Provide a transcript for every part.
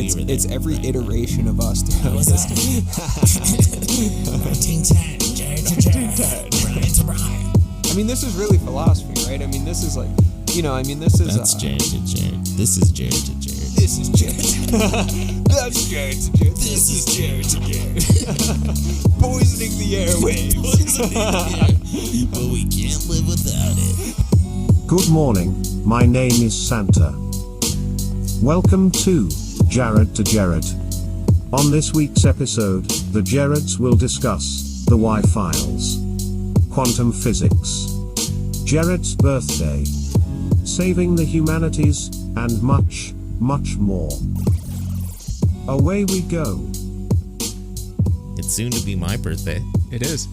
it's every iteration of us doing What's this. I mean, this is really philosophy, right? I mean, this is like, this is... That's Jare to Jare. This is Jare to Jare. This is Jare. That's Jare to Jare. This is Jare to Jare. Poisoning the airwaves. But we can't live without it. Good morning, my name is Santa. Welcome to Jared to Jared. On this week's episode, the Jareds will discuss the Y-Files, quantum physics, Jared's birthday, saving the humanities, and much, much more. Away we go. It's soon to be my birthday. It is.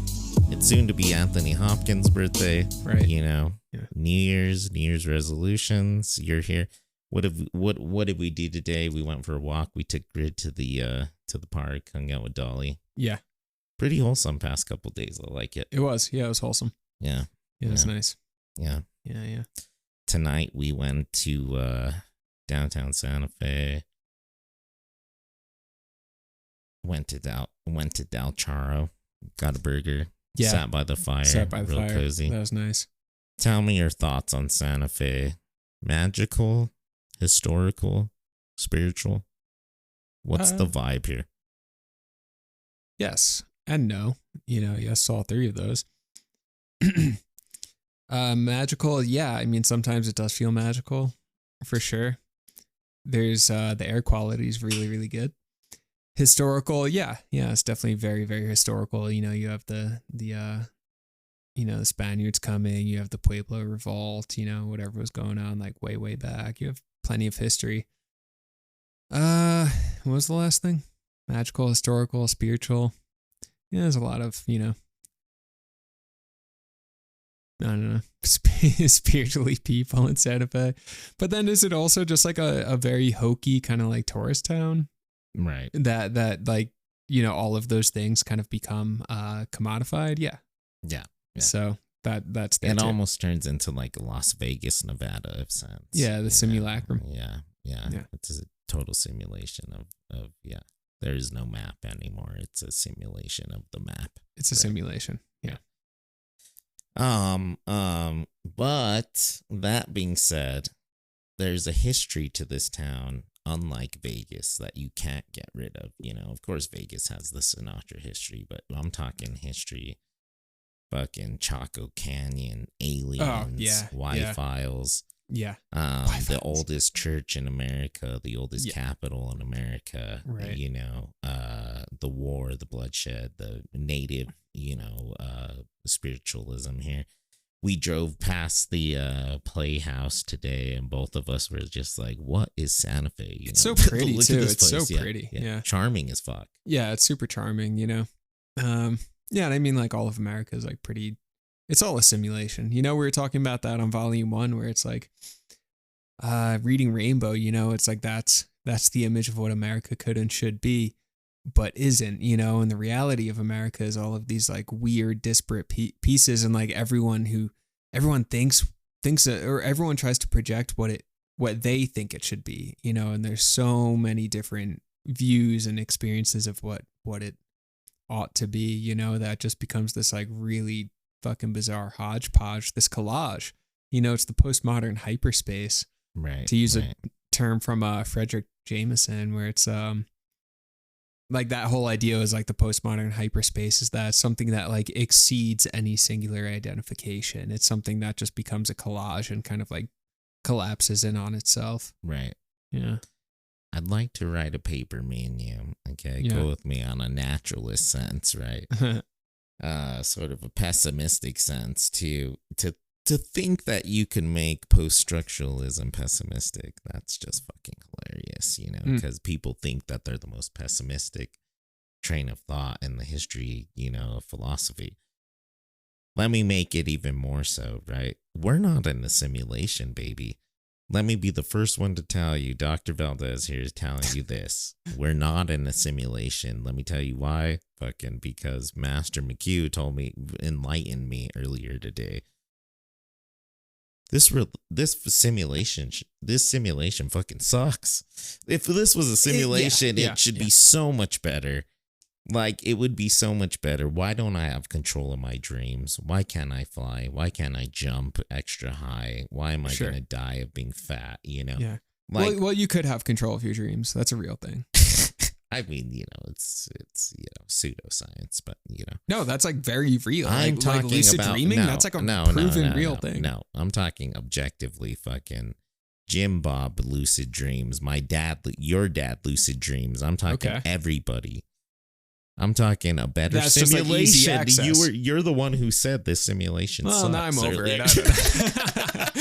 It's soon to be Anthony Hopkins' birthday. Right. Yeah. New Year's resolutions. You're here. What did we do today? We went for a walk. We took Grid to the park, hung out with Dolly. Yeah. Pretty wholesome past couple days. I like it. It was. Yeah, it was wholesome. Yeah. Yeah, it was nice. Yeah. Yeah. Tonight we went to downtown Santa Fe. Went to Del Charo. Got a burger. Yeah. Sat by the fire. Real cozy. That was nice. Tell me your thoughts on Santa Fe. Magical, historical, spiritual. What's the vibe here? Yes and no. Yes to all three of those. Magical, yeah. I mean, sometimes it does feel magical, for sure. There's the air quality is really, really good. Historical, yeah, it's definitely very, very historical. You have the Spaniards coming. You have the Pueblo Revolt. Whatever was going on, like way, way back. You have plenty of history. What was the last thing? Magical, historical, spiritual. Yeah, there's a lot of, I don't know, spiritually people in Santa Fe. But then is it also just like a very hokey kind of like tourist town? Right. That like, all of those things kind of become commodified. Yeah. So that's there it too. almost turns into like Las Vegas, Nevada of sense. Yeah, the simulacrum. Yeah. It's a total simulation of there is no map anymore. It's a simulation of the map. It's a simulation. Yeah. But that being said, there's a history to this town, unlike Vegas, that you can't get rid of. Of course, Vegas has the Sinatra history, but I'm talking history. Fucking Chaco Canyon, aliens, Y-Files. Yeah. The oldest church in America, the oldest capital in America. Right. The war, the bloodshed, the native, spiritualism here. We drove past the playhouse today, and both of us were just like, "What is Santa Fe?" It's so pretty Look too. at this It's place. so pretty. Yeah. Charming as fuck. Yeah, it's super charming. Yeah, and I mean, like all of America is like pretty. It's all a simulation. We were talking about that on Volume 1, where it's like, reading Rainbow. It's like that's the image of what America could and should be, but isn't. And the reality of America is all of these like weird, disparate pieces, and like everyone thinks or everyone tries to project what they think it should be. And there's so many different views and experiences of what it ought to be. That just becomes this like really fucking bizarre hodgepodge, this collage. It's the postmodern hyperspace, right? To use a term from Frederick Jameson, where it's like that whole idea is like the postmodern hyperspace is that something that like exceeds any singular identification. It's something that just becomes a collage and kind of like collapses in on itself. Right. Yeah. I'd like to write a paper, me and you. Okay, go with me on a naturalist sense, right? Sort of a pessimistic sense to think that you can make post-structuralism pessimistic. That's just fucking hilarious, because people think that they're the most pessimistic train of thought in the history, of philosophy. Let me make it even more so, right? We're not in a simulation, baby. Let me be the first one to tell you, Dr. Valdez here is telling you this. We're not in a simulation. Let me tell you why. Fucking because Master McHugh enlightened me earlier today. this simulation fucking sucks. If this was a simulation, it should be so much better. Like, it would be so much better. Why don't I have control of my dreams? Why can't I fly? Why can't I jump extra high? Why am I going to die of being fat? You know? Yeah. Like, well, you could have control of your dreams. That's a real thing. I mean, you know, it's pseudoscience, but you know. No, that's like very real. I'm talking like lucid about dreaming. That's like a proven real thing. No, I'm talking objectively. Fucking Jim Bob lucid dreams. Your dad lucid dreams. I'm talking everybody. I'm talking a better that's simulation. Just like easy You're the one who said this simulation. Well, sucks now I'm over earlier. it.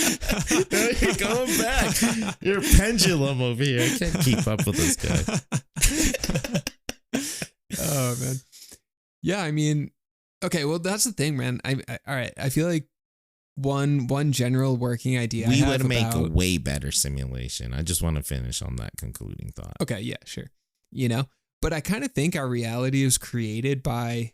No, you're going back. You're a pendulum over here. I can't keep up with this guy. Oh man, yeah. I mean, okay. Well, that's the thing, man. All right. I feel like one general working idea. We would make a way better simulation. I just want to finish on that concluding thought. Okay. Yeah. Sure. You know. But I kind of think our reality is created by,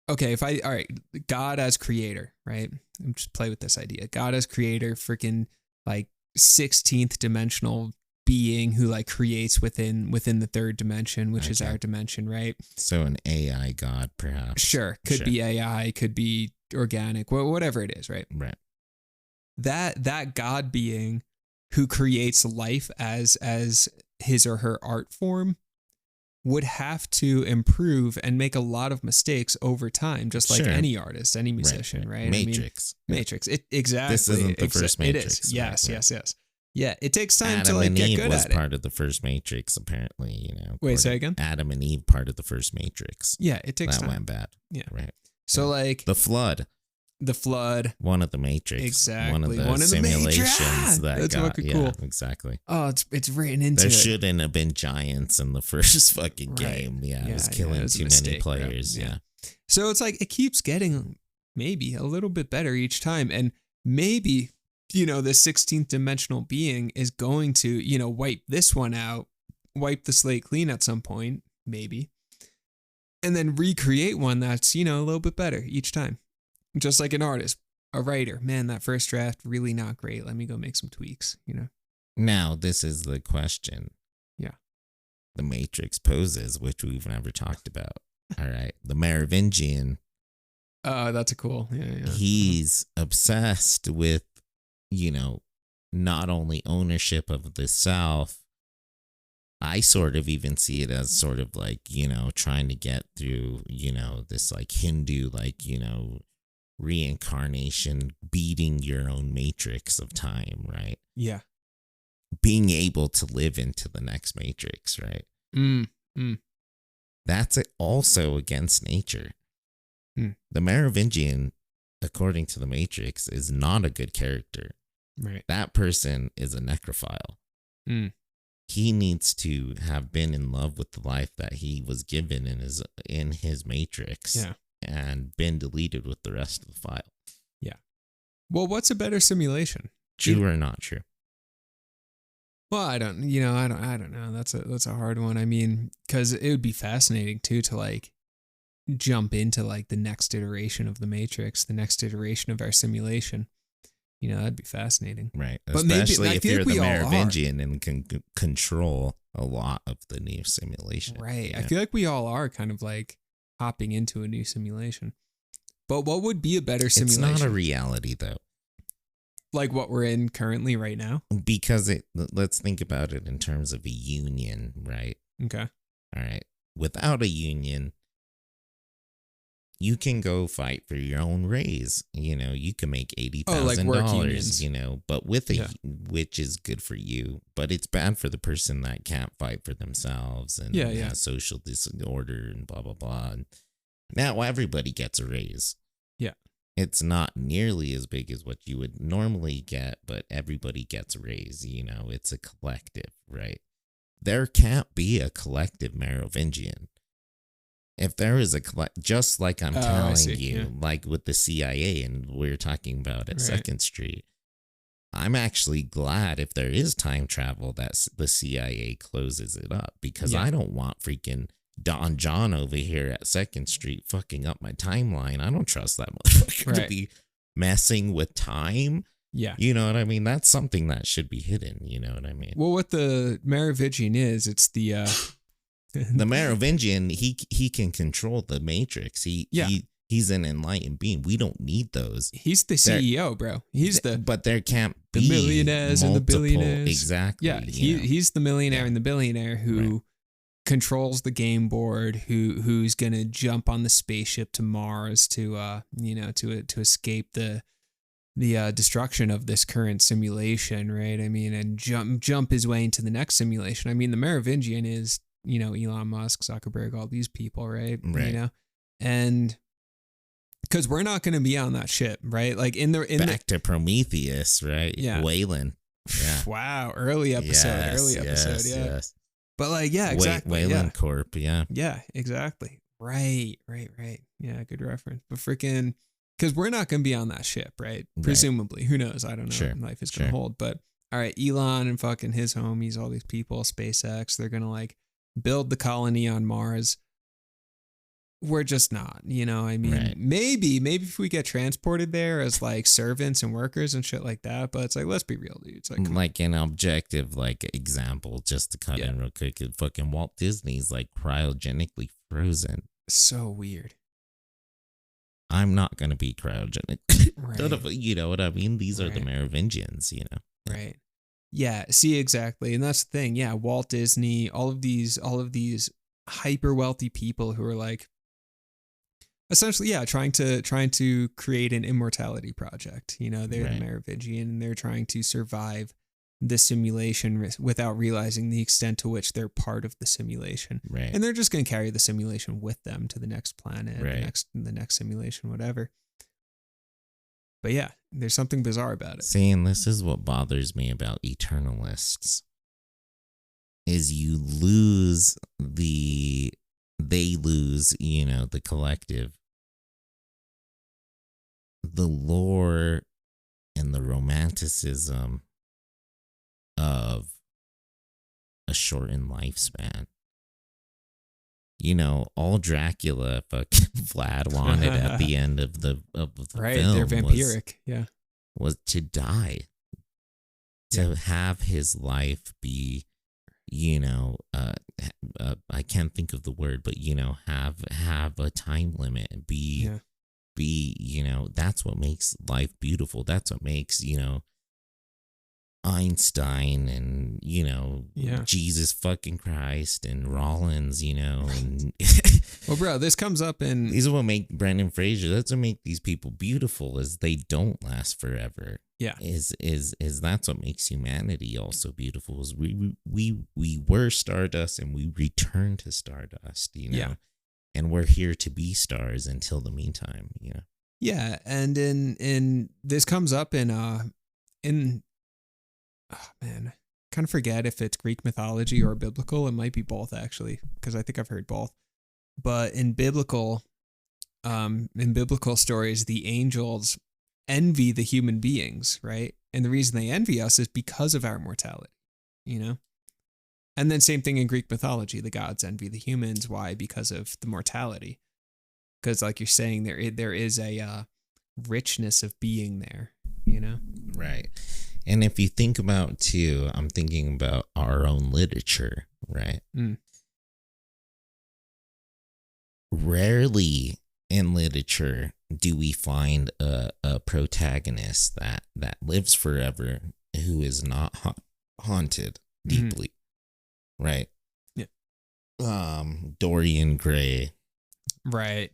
God as creator, right? I'm just play with this idea. God as creator, freaking like 16th dimensional being who like creates within the third dimension, which is our dimension, right? So an AI God, perhaps. Sure. Could be AI, could be organic, whatever it is, right? Right. That God being who creates life as his or her art form would have to improve and make a lot of mistakes over time, just like any artist, any musician, right? Matrix. I mean, Matrix. Exactly. This isn't the first Matrix. It is. Yes, yes. Yeah, it takes time Adam to like and get Eve good was at it. part of the first Matrix, apparently. You know. Wait, say again? Adam and Eve, part of the first Matrix. Yeah, it takes time. That went bad. Yeah. Right. So like the flood. One of the Matrix. Exactly. One of the simulations that's fucking cool. Exactly. Oh, it's written into there it. shouldn't have been giants in the first fucking game. Yeah, it was killing too many players. Right? Yeah. So it's like it keeps getting maybe a little bit better each time. And maybe, you know, the 16th dimensional being is going to, you know, wipe this one out, wipe the slate clean at some point, maybe. And then recreate one that's, you know, a little bit better each time. Just like an artist, a writer, man, that first draft really not great. Let me go make some tweaks, you know. Now, this is the question. Yeah. The Matrix poses, which we've never talked about. All right. The Merovingian. That's a cool. Yeah. He's obsessed with, you know, not only ownership of the South. I sort of even see it as sort of like, you know, trying to get through, you know, this like Hindu, like, you know, reincarnation, beating your own matrix of time, right? Yeah. Being able to live into the next matrix, right? That's also against nature. The Merovingian, according to the Matrix, is not a good character. Right. That person is a necrophile. He needs to have been in love with the life that he was given in his matrix. Yeah. And been deleted with the rest of the file. Yeah. Well, what's a better simulation? True or not true? Well, I don't know. That's a hard one. I mean, because it would be fascinating too to like jump into like the next iteration of the Matrix, the next iteration of our simulation. You know, that'd be fascinating. Right. But especially maybe, if you're the Merovingian and can control a lot of the new simulation. Right. You know? I feel like we all are kind of like hopping into a new simulation. But what would be a better simulation? It's not a reality though. Like what we're in currently right now? Because let's think about it in terms of a union, right? Okay. All right. Without a union, you can go fight for your own raise. You know, you can make $80,000, you know, but with which is good for you, but it's bad for the person that can't fight for themselves and has social disorder and blah, blah, blah. And now everybody gets a raise. Yeah. It's not nearly as big as what you would normally get, but everybody gets a raise. You know, it's a collective, right? There can't be a collective Merovingian. If there is just like I'm telling you, like with the CIA and we're talking about at 2nd Street, I'm actually glad if there is time travel that the CIA closes it up because I don't want freaking Don John over here at 2nd Street fucking up my timeline. I don't trust that motherfucker to be messing with time Yeah. You know what I mean? That's something that should be hidden. You know what I mean? Well, what the Merovingian is, it's the The Merovingian, he can control the Matrix. He's an enlightened being. We don't need those. He's the CEO, bro. He's but there can't be the millionaires and the billionaires. Exactly. Yeah, he's the millionaire and the billionaire who controls the game board, who's gonna jump on the spaceship to Mars to to escape the destruction of this current simulation, right? I mean, and jump his way into the next simulation. I mean, the Merovingian is, Elon Musk, Zuckerberg, all these people, right? And because we're not going to be on that ship, right? Like back to Prometheus, right? Yeah. Wayland. Yeah. Wow. Early episode. Yeah. Yes. But like, yeah, exactly. Wayland Corp. Yeah. Yeah, exactly. Right. Yeah. Good reference. But freaking, because we're not going to be on that ship, right? Presumably. Who knows? I don't know what life is going to hold. But all right, Elon and fucking his homies, all these people, SpaceX, they're going to like build the colony on Mars. We're just not, I mean, maybe if we get transported there as like servants and workers and shit like that, but it's like, let's be real, dude. It's like an objective, like example, just to cut in real quick. Fucking Walt Disney's like cryogenically frozen. So weird. I'm not going to be cryogenic. Right. You know what I mean? These are the Merovingians, Right. Yeah. See, exactly. And that's the thing. Yeah. Walt Disney, all of these hyper wealthy people who are like, essentially, trying to create an immortality project. They're the Merovingian, and they're trying to survive the simulation without realizing the extent to which they're part of the simulation. Right. And they're just going to carry the simulation with them to the next planet, the next simulation, whatever. But yeah, there's something bizarre about it. See, and this is what bothers me about eternalists, is they lose, the collective, the lore and the romanticism of a shortened lifespan. All Dracula fucking Vlad wanted at the end of the film, they're vampiric, was to die, to have his life be, I can't think of the word, but have a time limit and be, that's what makes life beautiful. That's what makes, Einstein and, Jesus fucking Christ and Rollins, and well, bro, this comes up in, these are what make Brendan Fraser. That's what make these people beautiful, is they don't last forever. Yeah. Is that's what makes humanity also beautiful, is we were stardust and we return to stardust, and we're here to be stars until the meantime, Yeah. And in this comes up in oh man, kind of forget if it's Greek mythology or biblical. It might be both, actually, because I think I've heard both. But in biblical stories, the angels envy the human beings, right? And the reason they envy us is because of our mortality, And then same thing in Greek mythology, the gods envy the humans. Why? Because of the mortality. Because like you're saying, there is a richness of being there, Right. And if you think about too, I'm thinking about our own literature, right? Rarely in literature do we find a protagonist that lives forever who is not haunted deeply, right? Yeah. Dorian Gray, right?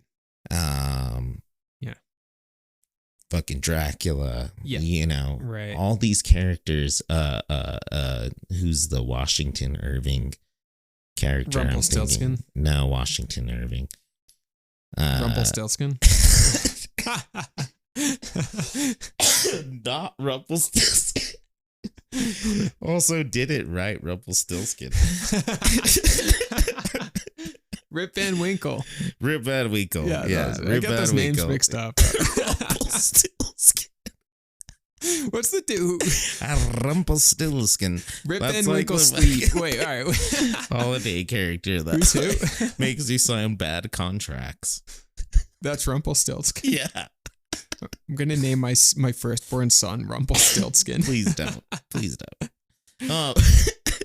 Fucking Dracula, right? All these characters. Who's the Washington Irving character? Rumpelstiltskin? No, Washington Irving. Rumpelstiltskin? Not Rumpelstiltskin. Also did it right, Rumpelstiltskin. Rip Van Winkle. Rip Van Winkle. Yeah, Rip I got those names mixed up. Rumpelstiltskin. What's the dude? Rumpelstiltskin. Rip Van Winkle sleep. Wait, all right. Holiday character Who's who? makes you sign bad contracts. That's Rumpelstiltskin. Yeah. I'm gonna name my firstborn son Rumpelstiltskin. Please don't. Please don't. Oh,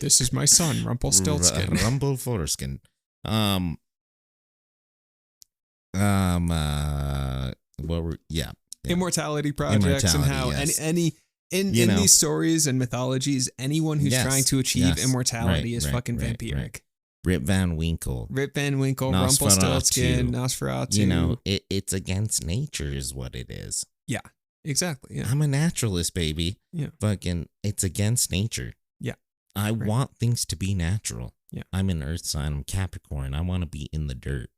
This is my son Rumpelstiltskin. Rumble Foreskin. What were Immortality projects and how yes. in these stories and mythologies, anyone who's trying to achieve immortality is fucking vampiric. Right. Rip Van Winkle, Rumpelstiltskin, Nosferatu. You know, it's against nature is what it is. Yeah, exactly. Yeah. I'm a naturalist, baby. Yeah. Fucking, it's against nature. Yeah. I want things to be natural. Yeah. I'm an earth sign. I'm Capricorn. I want to be in the dirt.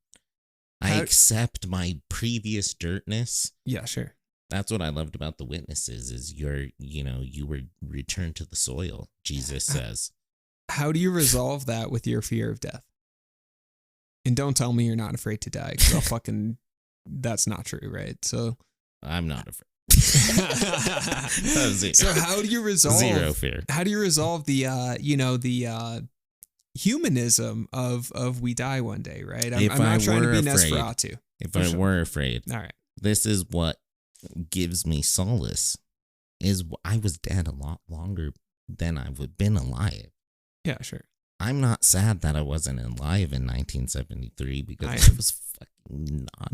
I accept my previous dirtness. Yeah, sure. That's what I loved about the witnesses is you were returned to the soil, Jesus says. How do you resolve that with your fear of death? And don't tell me you're not afraid to die, because I'll fucking, that's not true, right? So I'm not afraid. So how do you resolve zero fear? How do you resolve the humanism of we die one day, right? I'm not trying to be Nosferatu. If I were afraid, all right. This is what gives me solace. Is I was dead a lot longer than I would been alive. Yeah, sure. I'm not sad that I wasn't alive in 1973 because I was fucking not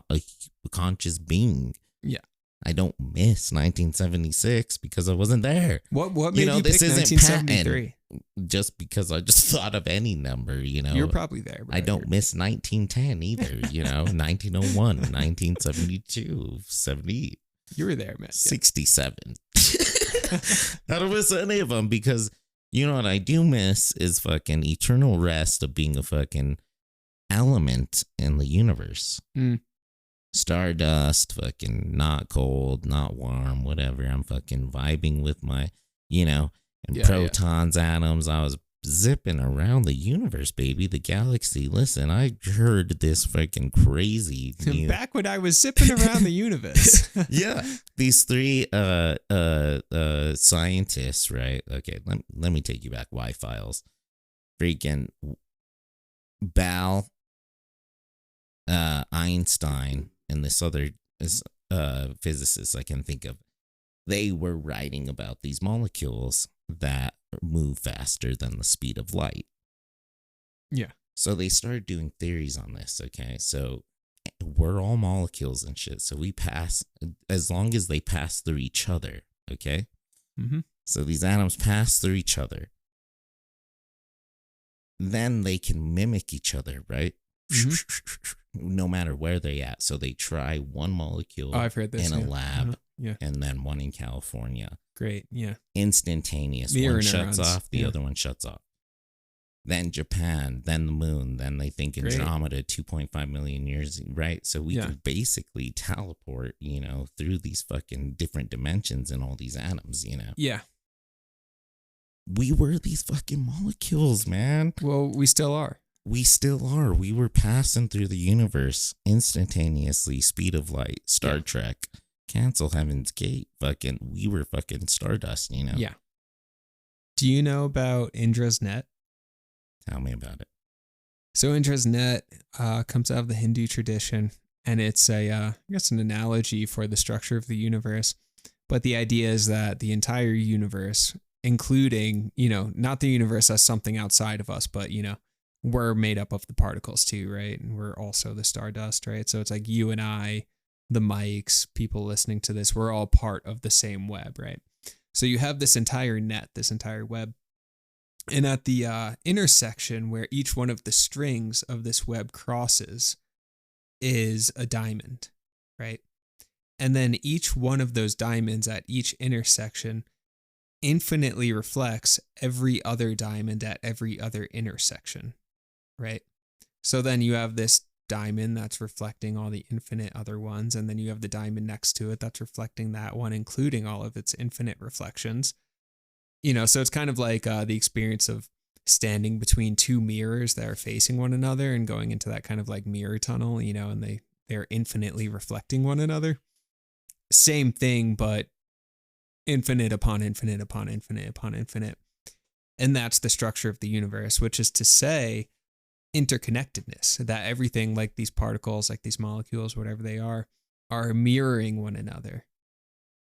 a conscious being. Yeah. I don't miss 1976 because I wasn't there. What made you this pick isn't 1973? Just because I just thought of any number, You're probably there. Bro. I don't miss 1910 either, 1901, 1972, 70. You were there, man. 67. I don't miss any of them because you know what I do miss is fucking eternal rest of being a fucking element in the universe. Mm. Stardust, fucking not cold, not warm, whatever. I'm fucking vibing with my, protons, atoms. I was zipping around the universe, baby, the galaxy. Listen, I heard this fucking crazy. Back when I was zipping around the universe. Yeah, these three scientists, right? Okay, let me take you back. Y-Files, freaking Bal, Einstein, and this other physicist I can think of. They were writing about these molecules that move faster than the speed of light. Yeah. So they started doing theories on this, okay? So we're all molecules and shit. So we pass, as long as they pass through each other, okay? Mm-hmm. So these atoms pass through each other. Then they can mimic each other, right? Mm-hmm. No matter where they're at. So they try one molecule I've heard this, in a lab. Yeah. And then one in California. Great, yeah. Instantaneous. Mirror one neurons. shuts off, the other one shuts off. Then Japan, then the moon, then they think Andromeda, 2.5 million years, right? So we can basically teleport, through these fucking different dimensions and all these atoms, Yeah. We were these fucking molecules, man. Well, we still are. We still are. We were passing through the universe instantaneously, speed of light, Star Trek. Cancel Heaven's Gate. Fucking, we were fucking stardust, Yeah. Do you know about Indra's net? Tell me about it. So Indra's net comes out of the Hindu tradition, and it's I guess an analogy for the structure of the universe. But the idea is that the entire universe, including, not the universe as something outside of us, but, we're made up of the particles too, right? And we're also the stardust, right? So it's like you and I, the mics, people listening to this, we're all part of the same web, right? So you have this entire net, this entire web. And at the intersection where each one of the strings of this web crosses is a diamond, right? And then each one of those diamonds at each intersection infinitely reflects every other diamond at every other intersection, right? So then you have this diamond that's reflecting all the infinite other ones, and then you have the diamond next to it that's reflecting that one, including all of its infinite reflections. So it's kind of like the experience of standing between two mirrors that are facing one another and going into that kind of like mirror tunnel, and they're infinitely reflecting one another. Same thing, but infinite upon infinite upon infinite upon infinite. And that's the structure of the universe, which is to say interconnectedness, that everything, like these particles, like these molecules, whatever they are, are mirroring one another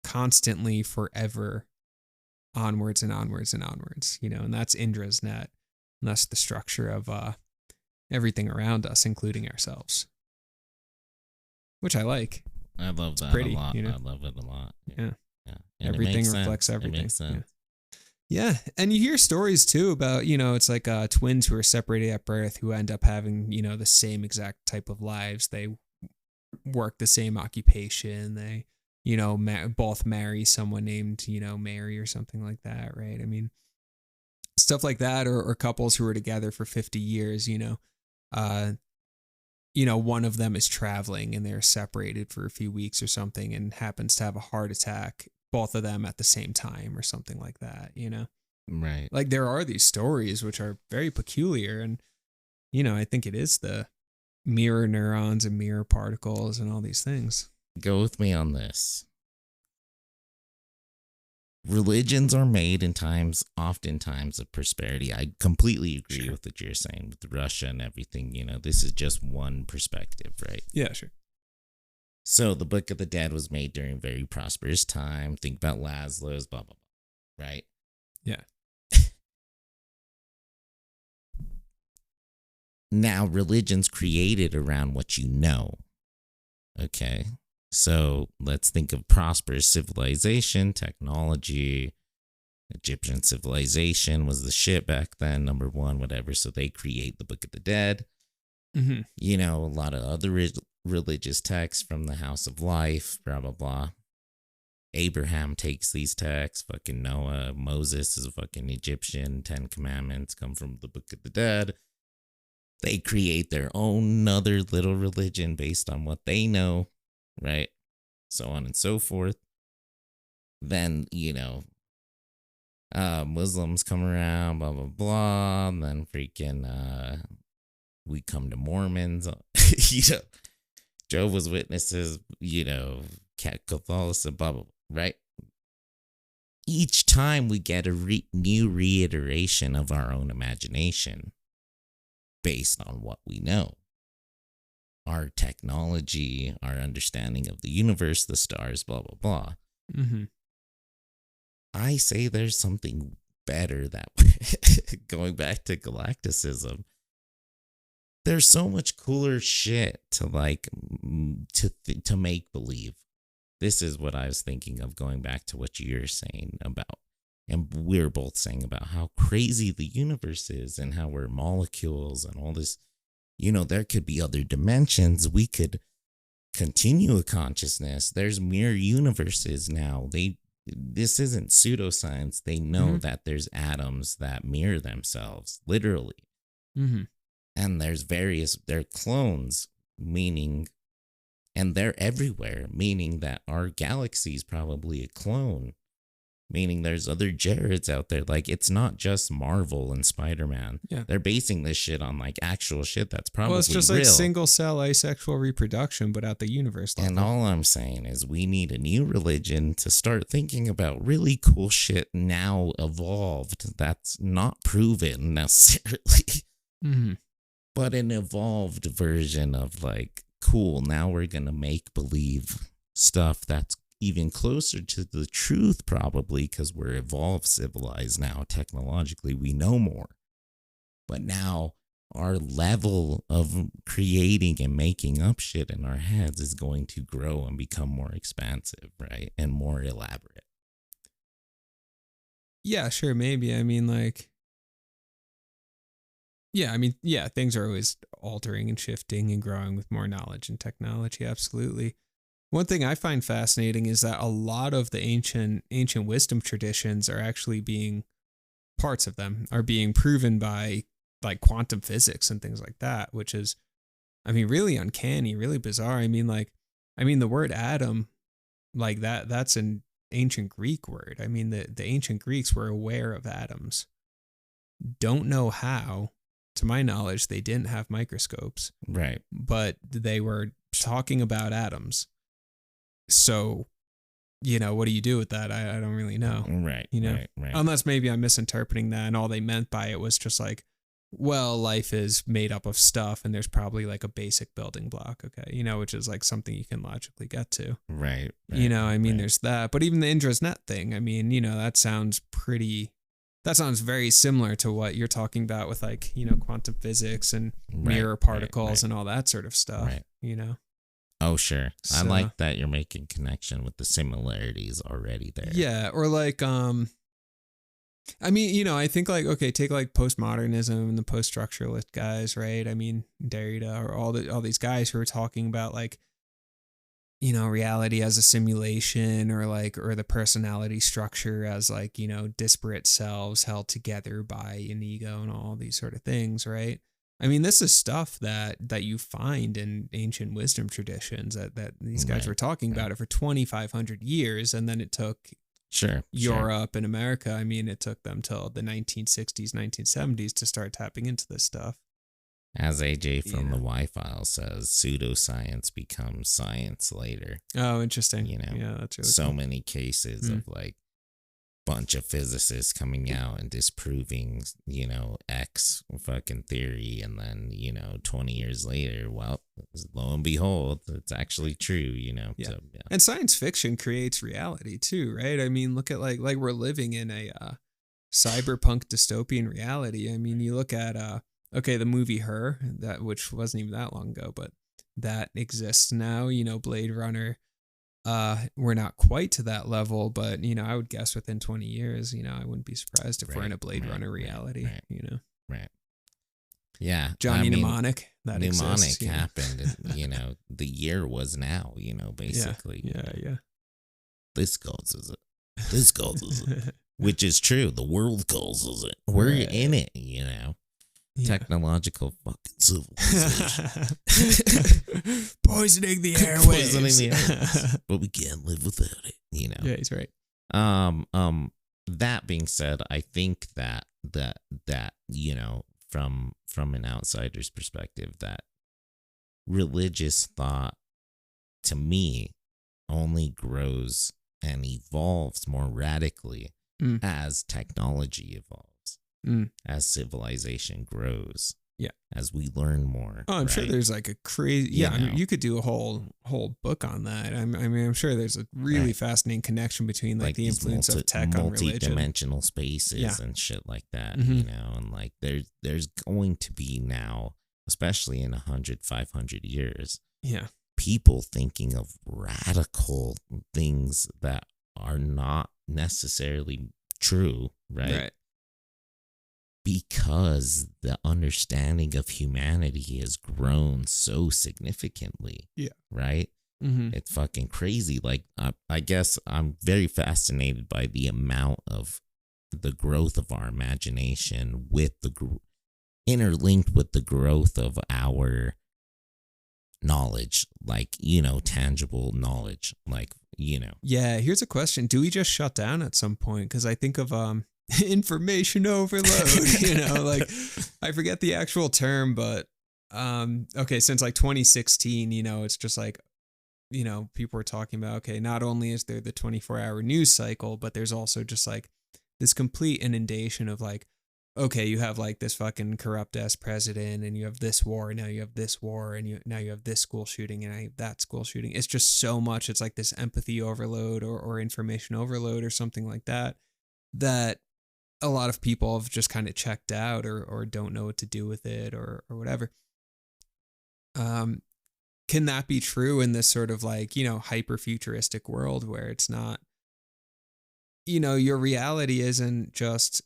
constantly, forever, onwards and onwards and onwards, and that's Indra's net. And that's the structure of everything around us, including ourselves, which I like. I love it's that pretty, a lot. I love it a lot. Yeah. And everything reflects everything. It makes sense. Yeah. And you hear stories too about, it's like twins who are separated at birth who end up having, the same exact type of lives. They work the same occupation. They, both marry someone named, Mary or something like that. Right. I mean, stuff like that, or couples who are together for 50 years, one of them is traveling and they're separated for a few weeks or something and happens to have a heart attack, both of them at the same time or something like that, Right. Like there are these stories which are very peculiar, and, I think it is the mirror neurons and mirror particles and all these things. Go with me on this. Religions are made oftentimes of prosperity. I completely agree with what you're saying with Russia and everything. This is just one perspective, right? Yeah, sure. So the Book of the Dead was made during a very prosperous time. Think about Laszlo's, blah, blah, blah, right? Yeah. Now, religion's created around what you know. Okay. So let's think of prosperous civilization, technology. Egyptian civilization was the shit back then, number one, whatever. So they create the Book of the Dead. Mm-hmm. A lot of other religious texts from the House of Life, blah, blah, blah. Abraham takes these texts, fucking Noah, Moses is a fucking Egyptian, 10 Commandments come from the Book of the Dead. They create their own other little religion based on what they know. Right? So on and so forth. Then, Muslims come around, blah, blah, blah. And then freaking, we come to Mormons, Jehovah's Witnesses, Catholicism, blah, blah, blah, right? Each time we get a new reiteration of our own imagination based on what we know. Our technology, our understanding of the universe, the stars, blah, blah, blah. Mm-hmm. I say there's something better that going back to galacticism. There's so much cooler shit to to make believe. This is what I was thinking of going back to what you're saying about, and we're both saying about how crazy the universe is and how we're molecules and all this. There could be other dimensions. We could continue a consciousness. There's mirror universes now. This isn't pseudoscience. They know that there's atoms that mirror themselves, literally. Mm-hmm. And they're clones, meaning, and they're everywhere, meaning that our galaxy is probably a clone. Meaning there's other Jareds out there. Like, it's not just Marvel and Spider-Man. Yeah. They're basing this shit on, actual shit that's probably real. Well, it's just real. like single-cell asexual reproduction, but at the universe level. And all I'm saying is we need a new religion to start thinking about really cool shit now evolved that's not proven necessarily. Mm-hmm. But an evolved version of, cool, now we're going to make believe stuff that's even closer to the truth, probably, because we're evolved, civilized now. Technologically, we know more. But now our level of creating and making up shit in our heads is going to grow and become more expansive, right? And more elaborate. Yeah, sure, maybe. I mean, things are always altering and shifting and growing with more knowledge and technology. Absolutely. One thing I find fascinating is that a lot of the ancient wisdom traditions are actually parts of them are being proven by quantum physics and things like that, which is, really uncanny, really bizarre. The word atom, that's an ancient Greek word. The ancient Greeks were aware of atoms. Don't know how. To my knowledge, they didn't have microscopes. Right. But they were talking about atoms. So, what do you do with that? I don't really know. Right. Right. Right. Unless maybe I'm misinterpreting that and all they meant by it was just well, life is made up of stuff and there's probably like a basic building block, okay, which is like something you can logically get to. Right. I mean, there's that. But even the Indra's net thing, I mean, that sounds very similar to what you're talking about with like, quantum physics and mirror particles and all that sort of stuff, Oh, sure. So, I like that you're making connection with the similarities already there. Yeah. Or like, I mean, I think like, okay, take like postmodernism and the post-structuralist guys, right? I mean, Derrida or all these guys who are talking about like, reality as a simulation or the personality structure as like, disparate selves held together by an ego and all these sort of things, right? I mean, this is stuff that you find in ancient wisdom traditions that these guys were talking about it for 2,500 years. And then it took Europe and America. I mean, it took them till the 1960s, 1970s to start tapping into this stuff. As AJ from the Y-File says, pseudoscience becomes science later. Oh, interesting. Yeah, that's really so cool. many cases of like bunch of physicists coming out and disproving, X fucking theory. And then, 20 years later, well, lo and behold, it's actually true, Yeah. So, yeah. And science fiction creates reality too, right? I mean, look at like we're living in a cyberpunk dystopian reality. I mean, you look at the movie Her, which wasn't even that long ago, but that exists now, Blade Runner. We're not quite to that level, but I would guess within 20 years, I wouldn't be surprised if we're in a Blade Runner reality. Right. Yeah. Johnny Mnemonic. That Mnemonic exists, happened, and the year was now, basically. Yeah. This causes it. This causes it. Which is true. The world causes it. We're in it, Yeah. Technological fucking civilization. Poisoning the airwaves. But we can't live without it, Yeah, he's right. That being said, I think that from an outsider's perspective, that religious thought to me only grows and evolves more radically as technology evolves. As civilization grows, as we learn more. Oh, I'm sure there's like a crazy. I mean, you could do a whole book on that. I mean, I'm sure there's a really fascinating connection between like the influence of tech on religion, multi-dimensional spaces and shit like that. And like there's going to be now, especially in 500 years, people thinking of radical things that are not necessarily true, right? Because the understanding of humanity has grown so significantly. Yeah. Right? It's fucking crazy. Like, I guess I'm very fascinated by the amount of the growth of our imagination with interlinked with the growth of our knowledge, like, tangible knowledge, like, Yeah, here's a question. Do we just shut down at some point? Because I think of information overload, like I forget the actual term, but since like 2016, it's just like, people were talking about, okay, not only is there the 24-hour news cycle, but there's also just like this complete inundation of like, okay, you have like this fucking corrupt ass president and you have this war, and now you have this war, and now you have this school shooting and I have that school shooting. It's just so much. It's like this empathy overload or information overload or something like that a lot of people have just kind of checked out or don't know what to do with it or whatever. Can that be true in this sort of like, hyper futuristic world where it's not, your reality isn't just,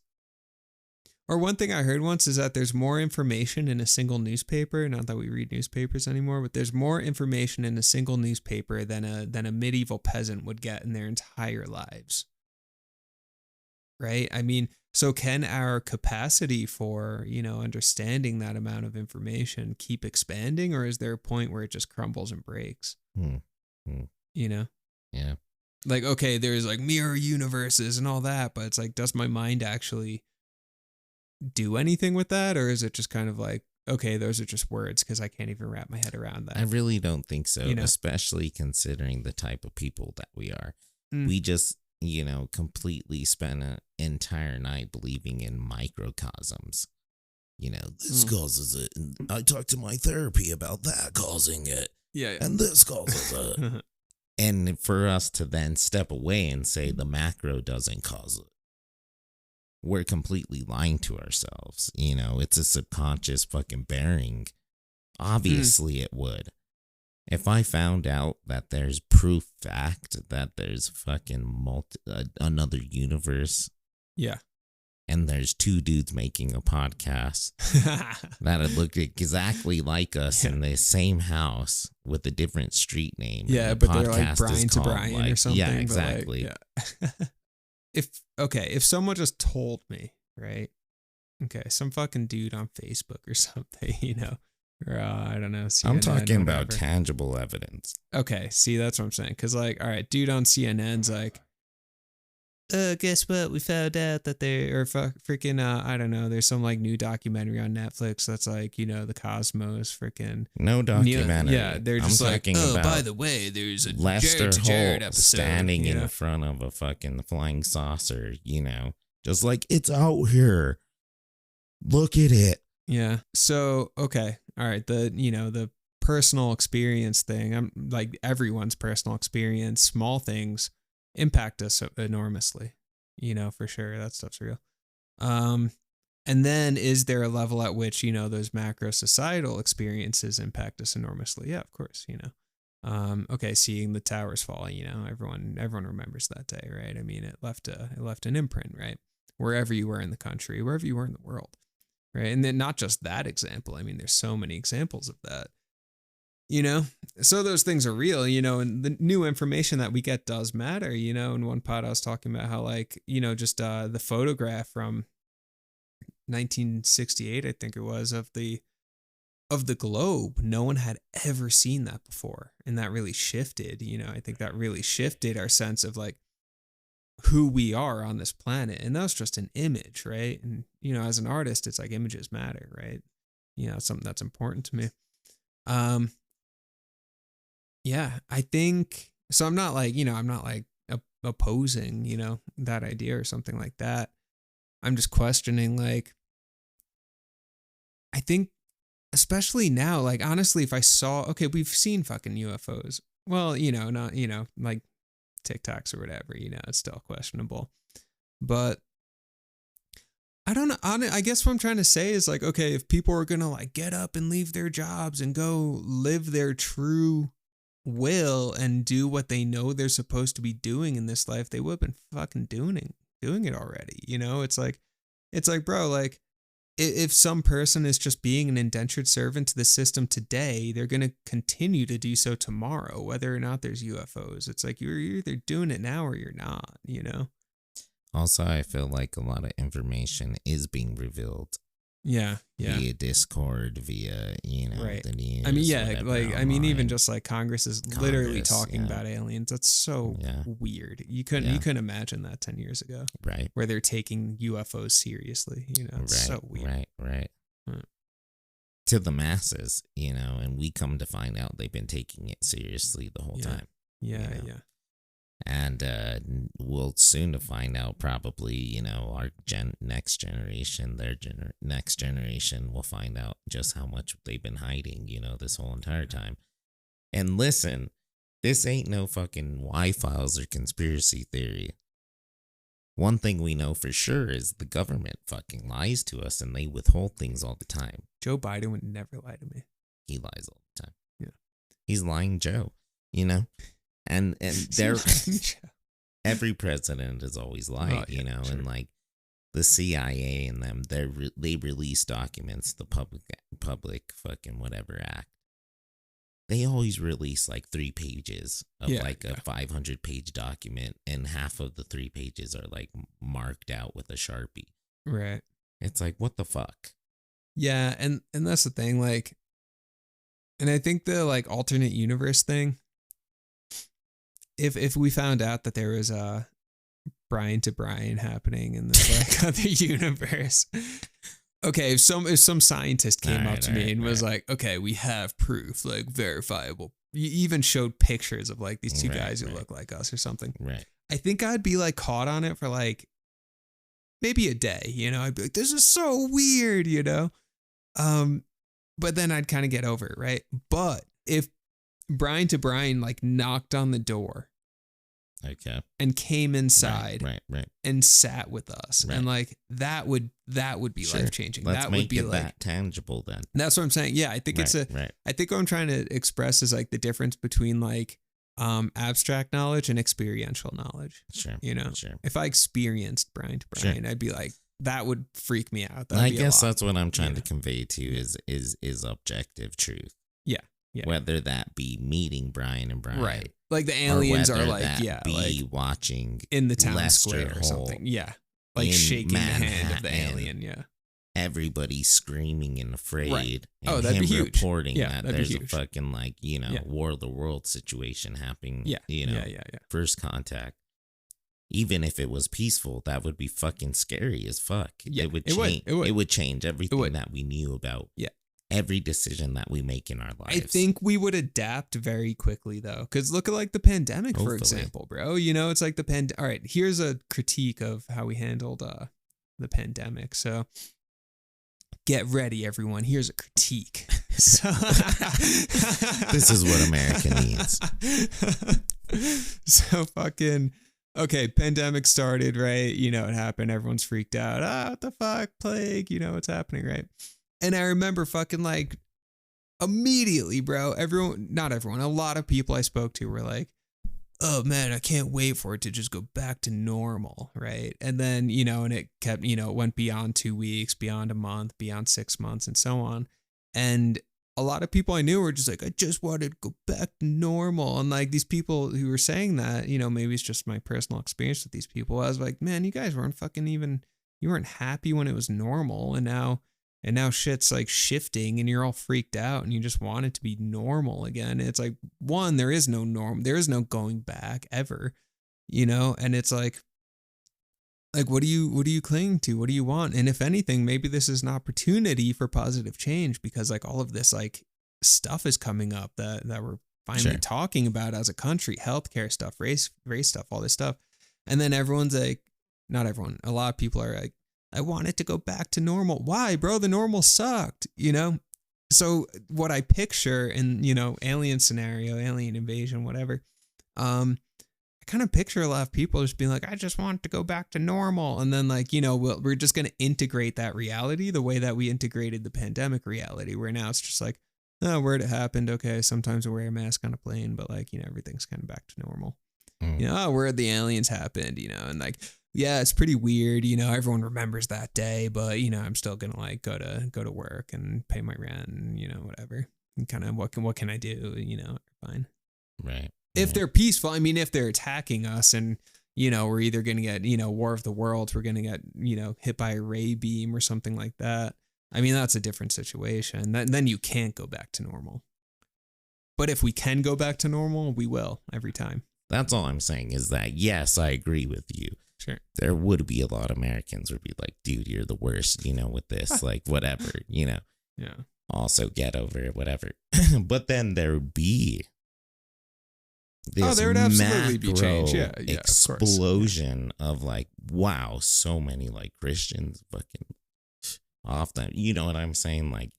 or one thing I heard once is that there's more information in a single newspaper. Not that we read newspapers anymore, but there's more information in a single newspaper than a medieval peasant would get in their entire lives. Right? I mean, so can our capacity for, understanding that amount of information keep expanding, or is there a point where it just crumbles and breaks? Yeah. Like, okay, there's like mirror universes and all that, but it's like, does my mind actually do anything with that? Or is it just kind of like, okay, those are just words because I can't even wrap my head around that? I really don't think so, especially considering the type of people that we are. We just, completely spent an entire night believing in microcosms, This causes it. And I talked to my therapy about that causing it. Yeah. And this causes it. And for us to then step away and say the macro doesn't cause it, we're completely lying to ourselves. It's a subconscious fucking bearing. Obviously it would. If I found out that there's proof fact that there's fucking another universe. Yeah. And there's two dudes making a podcast that look exactly like us in the same house with a different street name. Yeah, but they're like Brian to Brian or something. Yeah, exactly. If someone just told me, right? Okay, some fucking dude on Facebook or something, or I don't know. CNN, I'm talking about whatever. Tangible evidence. Okay, see, that's what I'm saying. Because, all right, dude on CNN's like, guess what? We found out that freaking, I don't know, there's some new documentary on Netflix that's the cosmos, freaking. No documentary. Yeah, they're just by the way, there's a Lester Jared Holt episode. Standing in front of a fucking flying saucer, just like, it's out here. Look at it. Yeah. So, okay. All right. The personal experience thing, I'm like everyone's personal experience, small things impact us enormously, for sure. That stuff's real. And then is there a level at which, those macro societal experiences impact us enormously? Yeah, of course, okay, seeing the towers fall, everyone remembers that day, right? I mean, it left an imprint, right? Wherever you were in the country, wherever you were in the world, right? And then not just that example. I mean, there's so many examples of that. So those things are real, and the new information that we get does matter, in one pod I was talking about how just the photograph from 1968, I think it was, of the globe, no one had ever seen that before. And that really shifted, I think that really shifted our sense of who we are on this planet. And that was just an image, right? And, as an artist, it's images matter, right? It's something that's important to me. Yeah, I think so. I'm not opposing, that idea or something like that. I'm just questioning, I think, especially now, honestly, if I saw, okay, we've seen fucking UFOs. Well, not, like TikToks or whatever, it's still questionable. But I don't know. I guess what I'm trying to say is okay, if people are going to get up and leave their jobs and go live their true will and do what they know they're supposed to be doing in this life, they would have been fucking doing it already. It's like, bro, if some person is just being an indentured servant to the system today, they're going to continue to do so tomorrow, whether or not there's UFOs. It's you're either doing it now or you're not, Also, I feel like a lot of information is being revealed. Yeah. Via Discord, via, right. the news. I mean, yeah, online. Even just Congress is literally talking about aliens. That's so weird. You couldn't imagine that 10 years ago. Right. Where they're taking UFOs seriously. It's so weird. Right. To the masses, and we come to find out they've been taking it seriously the whole time. Yeah. And we'll soon to find out, probably, our next generation, their next generation will find out just how much they've been hiding, this whole entire time. And listen, this ain't no fucking Y-Files or conspiracy theory. One thing we know for sure is the government fucking lies to us and they withhold things all the time. Joe Biden would never lie to me. He lies all the time. Yeah. He's lying Joe, And they're every president has always lied, sure. And the CIA and them, they release documents, the public fucking whatever act. They always release 3 pages of a 500-page document, and half of the 3 pages are marked out with a Sharpie. Right. It's what the fuck? Yeah, and that's the thing, and I think the alternate universe thing. If we found out that there was a Brian to Brian happening in this other universe, okay, if some scientist came up to me and was okay, we have proof, verifiable. You even showed pictures of these two guys who look like us or something. Right. I think I'd be caught on it for maybe a day. I'd be this is so weird, But then I'd kind of get over it, right? But if Brian to Brian like knocked on the door, okay, and came inside, right, and sat with us, and like that would be life changing. Let's that make would be it like that tangible. Then that's what I'm saying. Yeah, I think I think what I'm trying to express is like the difference between like abstract knowledge and experiential knowledge. Sure, you know, if I experienced Brian to Brian, I'd be like, that would freak me out. I guess that's what I'm trying to convey to you is objective truth. Yeah. Whether that be meeting Brian and Brian, right? Like the aliens are like, like watching in the town Lester square or Hall, something. Yeah, like shaking Manhattan, the hand of the alien. Yeah, everybody screaming and afraid. Right. And that'd him be huge. reporting that there's a fucking like War of the World situation happening. Yeah. First contact. Even if it was peaceful, that would be fucking scary as fuck. Yeah, it would change. It would change everything that we knew about. Yeah. Every decision that we make in our lives. I think we would adapt very quickly though. Because look at like the pandemic, for example, bro. You know, it's like all right, here's a critique of how we handled the pandemic. So get ready, everyone. Here's a critique. So this is what America needs. So fucking okay, pandemic started, right? You know, it happened. Everyone's freaked out. What the fuck? Plague, you know what's happening, right? And I remember fucking like immediately, bro, not everyone, a lot of people I spoke to were like, oh man, I can't wait for it to just go back to normal, right? And then, and it kept, it went beyond 2 weeks, beyond a month, beyond 6 months, and so on. And a lot of people I knew were just like, I just wanted to go back to normal. And like these people who were saying that, maybe it's just my personal experience with these people. I was like, man, you guys weren't you weren't happy when it was normal. And now shit's like shifting and you're all freaked out and you just want it to be normal again. It's like, one, there is no norm. There is no going back ever, and it's like, what do you cling to? What do you want? And if anything, maybe this is an opportunity for positive change because like all of this like stuff is coming up that we're finally talking about as a country, healthcare stuff, race stuff, all this stuff. And then everyone's like, not everyone, a lot of people are like, I want it to go back to normal. Why, bro? The normal sucked, So what I picture in, alien scenario, alien invasion, whatever, I kind of picture a lot of people just being like, I just want to go back to normal. And then like, we're just going to integrate that reality the way that we integrated the pandemic reality, where now it's just like, oh, where it happened. Okay. Sometimes we wear a mask on a plane, but like, everything's kind of back to normal. Where the aliens happened, and like, yeah, it's pretty weird. Everyone remembers that day, but I'm still gonna like go to work and pay my rent and whatever. And kind of what can I do? Fine. Right. If they're peaceful, I mean, if they're attacking us and we're either gonna get War of the Worlds, we're gonna get hit by a ray beam or something like that. I mean, that's a different situation. Then you can't go back to normal. But if we can go back to normal, we will every time. That's all I'm saying is that, yes, I agree with you. Sure. There would be a lot of Americans would be like, dude, you're the worst, with this, like, whatever, Yeah. Also get over it, whatever. But then there would be this there would absolutely be change. Yeah, explosion of like, wow, so many like Christians fucking off them. You know what I'm saying? Like,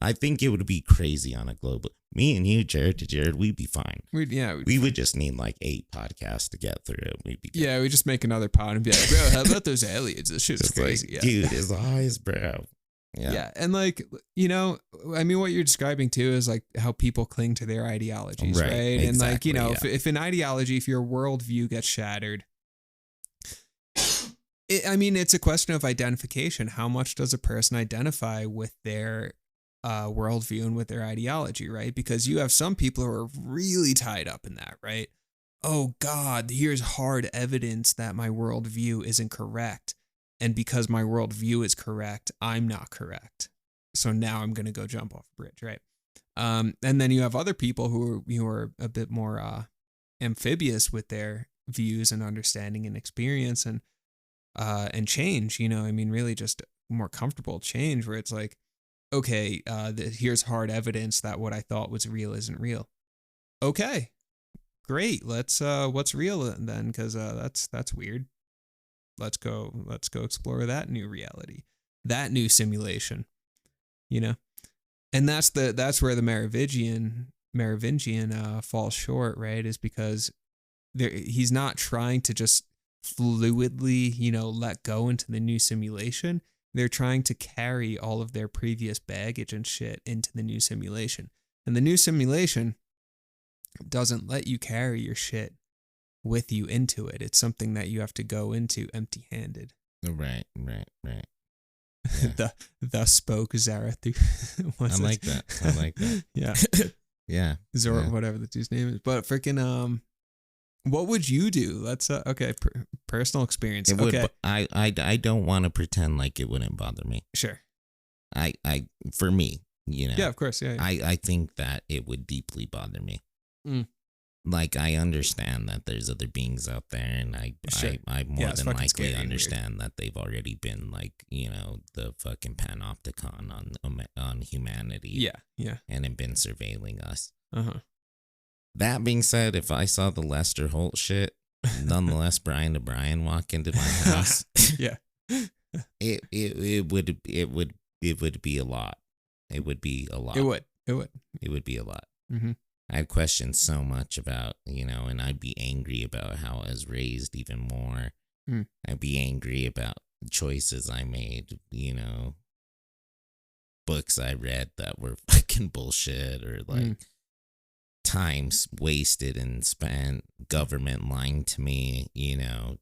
I think it would be crazy on a global. Me and you, Jared, we'd be fine. We would just need like 8 podcasts to get through it. We'd be good. Yeah, we just make another pod and be like, bro, how about those aliens? This shit's crazy. Like, dude, his eyes, bro. Yeah, and like, I mean, what you're describing too is like how people cling to their ideologies, right? Exactly, and like, if an ideology, if your worldview gets shattered, it's a question of identification. How much does a person identify with their worldview and with their ideology, right? Because you have some people who are really tied up in that, right? Oh God, here's hard evidence that my worldview isn't correct. And because my worldview is correct, I'm not correct. So now I'm going to go jump off a bridge, right? And then you have other people who are a bit more amphibious with their views and understanding and experience and change, really just more comfortable change where it's like, okay, here's hard evidence that what I thought was real isn't real. Okay, great. Let's what's real then? Because that's weird. Let's go explore that new reality, that new simulation. you know? And that's where the Merovingian falls short, right? Is because he's not trying to just fluidly, let go into the new simulation. They're trying to carry all of their previous baggage and shit into the new simulation. And the new simulation doesn't let you carry your shit with you into it. It's something that you have to go into empty-handed. Right. Yeah. Thus spoke Zarathustra. I like that. Yeah. Yeah. Zor, whatever the dude's name is. But freaking, what would you do? Let's okay, personal experience. It okay. would. I don't want to pretend like it wouldn't bother me. Sure. For me, Yeah, of course. Yeah. I think that it would deeply bother me. Like, I understand that there's other beings out there, and I more than likely understand that they've already been, like, the fucking panopticon on humanity. Yeah. And have been surveilling us. That being said, if I saw the Lester Holt shit, nonetheless Brian O'Brien walk into my house, yeah, it would be a lot. It would be a lot. It would be a lot. Mm-hmm. I'd question so much about, and I'd be angry about how I was raised even more. I'd be angry about choices I made, books I read that were fucking bullshit, or like times wasted and spent, government lying to me,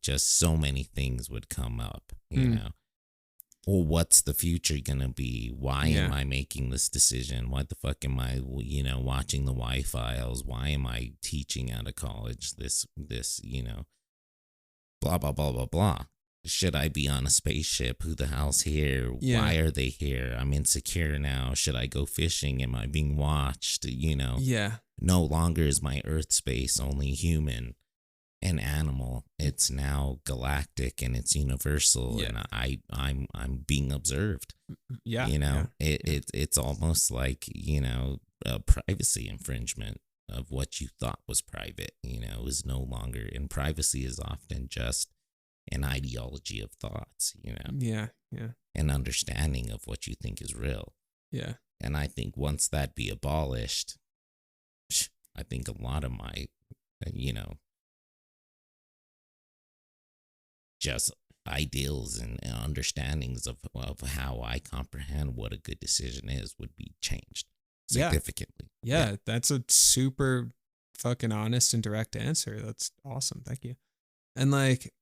just so many things would come up, Well, what's the future gonna be? Why am I making this decision? What the fuck am I, watching the Y Files? Why am I teaching out of college? This, blah, blah, blah, blah, blah. Should I be on a spaceship? Who the hell's here? Yeah. Why are they here? I'm insecure now. Should I go fishing? Am I being watched? Yeah. No longer is my Earth space only human and animal. It's now galactic and it's universal, and I'm being observed. Yeah. It's almost like, a privacy infringement of what you thought was private, is no longer, and privacy is often just an ideology of thoughts, Yeah. an understanding of what you think is real. Yeah. And I think once that be abolished, I think a lot of my, just ideals and understandings of how I comprehend what a good decision is would be changed significantly. Yeah, that's a super fucking honest and direct answer. That's awesome. Thank you. And like,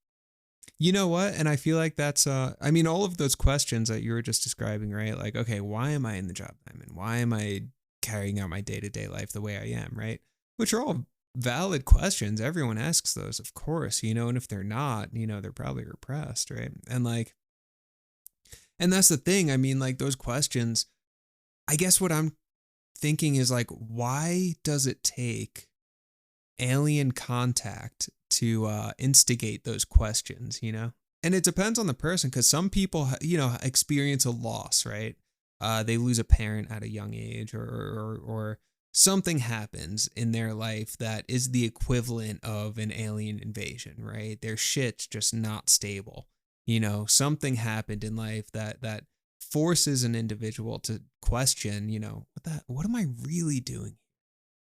you know what? And I feel like that's, all of those questions that you were just describing, right? Like, okay, why am I in the job I'm in? Why am I carrying out my day-to-day life the way I am, right? Which are all valid questions. Everyone asks those, of course, and if they're not, they're probably repressed, right? And like, and that's the thing. Like those questions, I guess what I'm thinking is like, why does it take alien contact to instigate those questions, And it depends on the person, because some people, experience a loss, right? They lose a parent at a young age, or something happens in their life that is the equivalent of an alien invasion, right? Their shit's just not stable. Something happened in life that forces an individual to question, what am I really doing?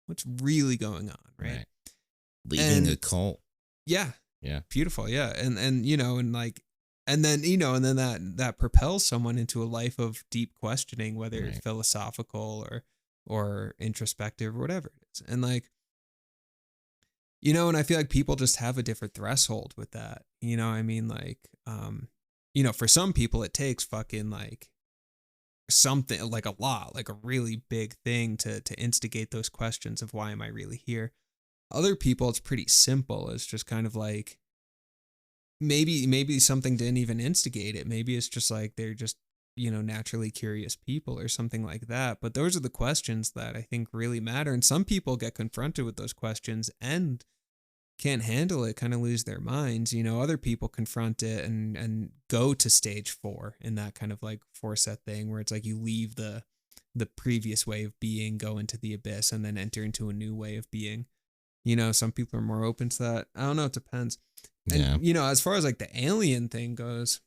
What's really going on, right? Leaving a cult. Yeah. Yeah. Beautiful. Yeah. And then that propels someone into a life of deep questioning, whether it's philosophical or introspective or whatever it is. And like, and I feel like people just have a different threshold with that. For some people it takes fucking like something, like a lot, like a really big thing to instigate those questions of why am I really here? Other people, it's pretty simple. It's just kind of like, maybe something didn't even instigate it. Maybe it's just like, they're just, naturally curious people or something like that. But those are the questions that I think really matter. And some people get confronted with those questions and can't handle it, kind of lose their minds. Other people confront it and go to stage 4 in that kind of like foreset thing, where it's like you leave the previous way of being, go into the abyss, and then enter into a new way of being. Some people are more open to that. I don't know. It depends. And, as far as like the alien thing goes,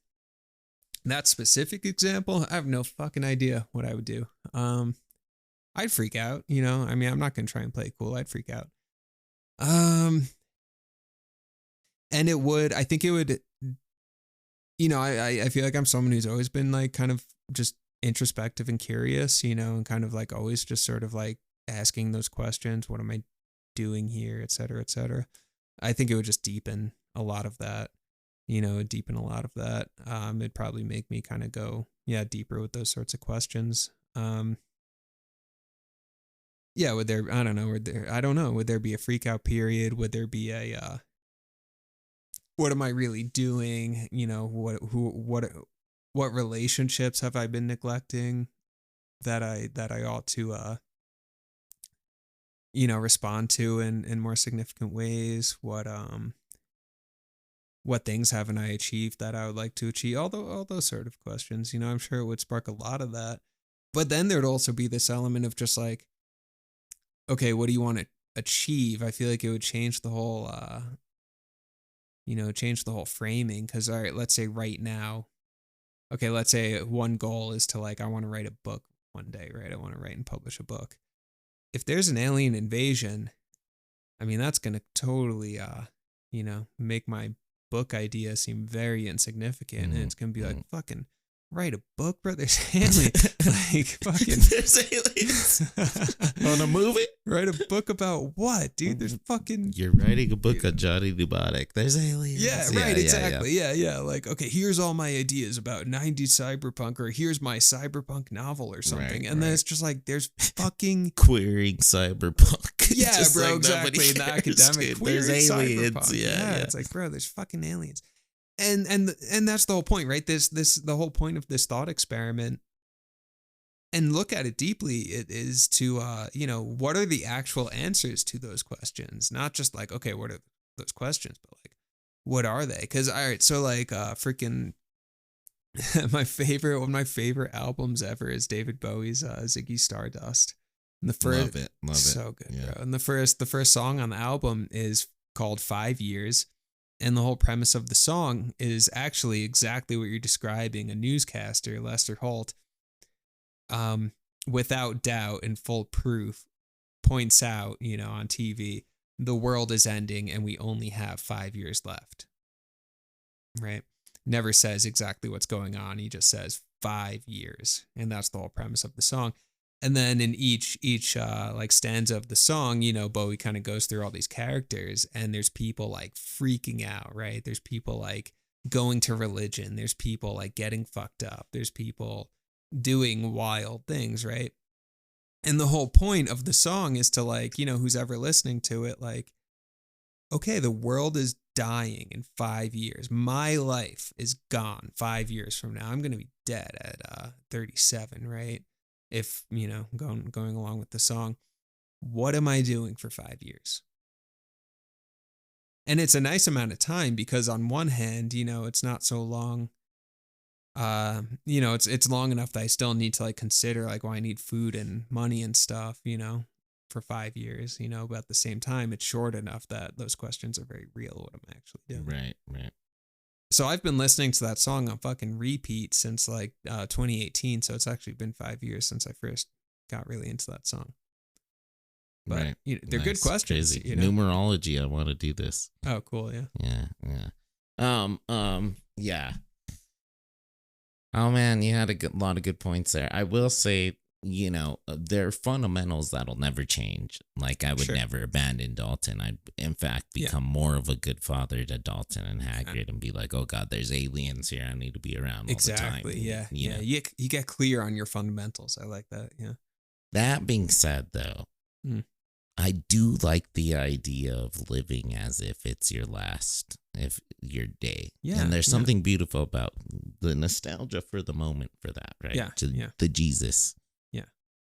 that specific example, I have no fucking idea what I would do. I'd freak out, you know. I mean, I'm not gonna try and play it cool. I'd freak out. And it would, I think it would, you know, I feel like I'm someone who's always been like kind of just introspective and curious, you know, and kind of like always just sort of like asking those questions. What am I doing here, et cetera, et cetera. I think it would just deepen a lot of that, you know, it'd probably make me kind of go, yeah, deeper with those sorts of questions. Yeah, would there, I don't know, would there be a freak out period? Would there be a, what am I really doing? You know, what relationships have I been neglecting that I ought to, you know, respond to in more significant ways? What things haven't I achieved that I would like to achieve? All those sort of questions, you know, I'm sure it would spark a lot of that. But then there'd also be this element of just like, okay, what do you want to achieve? I feel like it would change the whole, you know, change the whole framing. Because, all right, let's say right now, okay, let's say one goal is to like, I want to write a book one day, right? I want to write and publish a book. If there's an alien invasion, I mean, that's going to totally, you know, make my book idea seem very insignificant. And it's going to be like, fucking write a book, bro. There's aliens. Like, fucking. There's aliens. On a movie? Write a book about what, dude? There's fucking. You're writing a book on Johnny Mnemonic. There's aliens. Yeah, right, exactly. Yeah. Like, okay, here's all my ideas about 90s cyberpunk, or here's my cyberpunk novel or something. And then it's just like, there's fucking. Queering cyberpunk. Yeah, just bro, like exactly. In the academic. There's aliens. Cyberpunk. Yeah. It's like, bro, there's fucking aliens. And that's the whole point, right? The whole point of this thought experiment, and look at it deeply, it is to you know, what are the actual answers to those questions? Not just like, okay, what are those questions, but like, what are they? Because all right, so like freaking one of my favorite albums ever is David Bowie's Ziggy Stardust. And the first, love it, so good, yeah. Bro. And the first song on the album is called 5 Years. And the whole premise of the song is actually exactly what you're describing. A newscaster, Lester Holt, without doubt and full proof, points out, you know, on TV, the world is ending and we only have 5 years left. Right? Never says exactly what's going on. He just says 5 years. And that's the whole premise of the song. And then in each like stanza of the song, you know, Bowie kind of goes through all these characters, and there's people like freaking out, right? There's people like going to religion. There's people like getting fucked up. There's people doing wild things, right? And the whole point of the song is to like, you know, who's ever listening to it, like, okay, the world is dying in 5 years. My life is gone 5 years from now. I'm going to be dead at 37, right? If, you know, going along with the song, what am I doing for 5 years? And it's a nice amount of time because on one hand, you know, it's not so long. You know, it's long enough that I still need to like consider like, well, I need food and money and stuff, you know, for 5 years, you know, but at the same time, it's short enough that those questions are very real. What am I actually doing? Right. So I've been listening to that song on fucking repeat since like 2018. So it's actually been 5 years since I first got really into that song. But right. You know, they're good questions. Crazy. You know? Numerology. I want to do this. Oh, cool. Yeah. Yeah. Oh man, you had a lot of good points there. I will say, you know, there are fundamentals that'll never change. Like I would never abandon Dalton. I'd in fact become more of a good father to Dalton and Hagrid and be like, oh God, there's aliens here. I need to be around all the time. Yeah. You get clear on your fundamentals. I like that. Yeah. That being said, though, I do like the idea of living as if it's your your day. Yeah. And there's something beautiful about the nostalgia for the moment for that, right? Yeah. The Jesus. Yeah.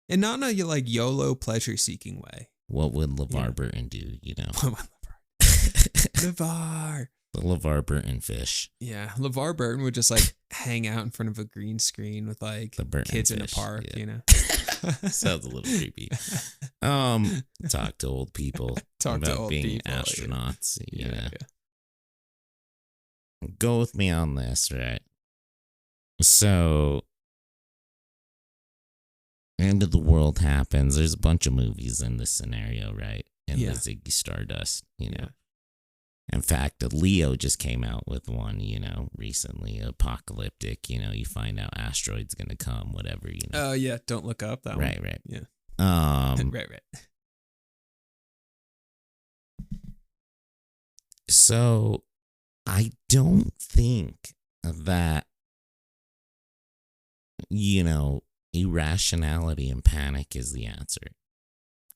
And not in a like YOLO pleasure seeking way. What would LeVar Burton do, you know? LeVar. The LeVar Burton fish. Yeah. LeVar Burton would just like hang out in front of a green screen with like kids in a park, you know? Sounds a little creepy. Talk to old people about being astronauts. Yeah. Go with me on this, right? So, end of the world happens. There's a bunch of movies in this scenario, right? And the Ziggy Stardust, Yeah. In fact, Leo just came out with one, recently, apocalyptic, you find out asteroid's going to come, whatever, Oh, yeah. Don't Look Up. That Right, one. right. Yeah. Right. So I don't think that, irrationality and panic is the answer.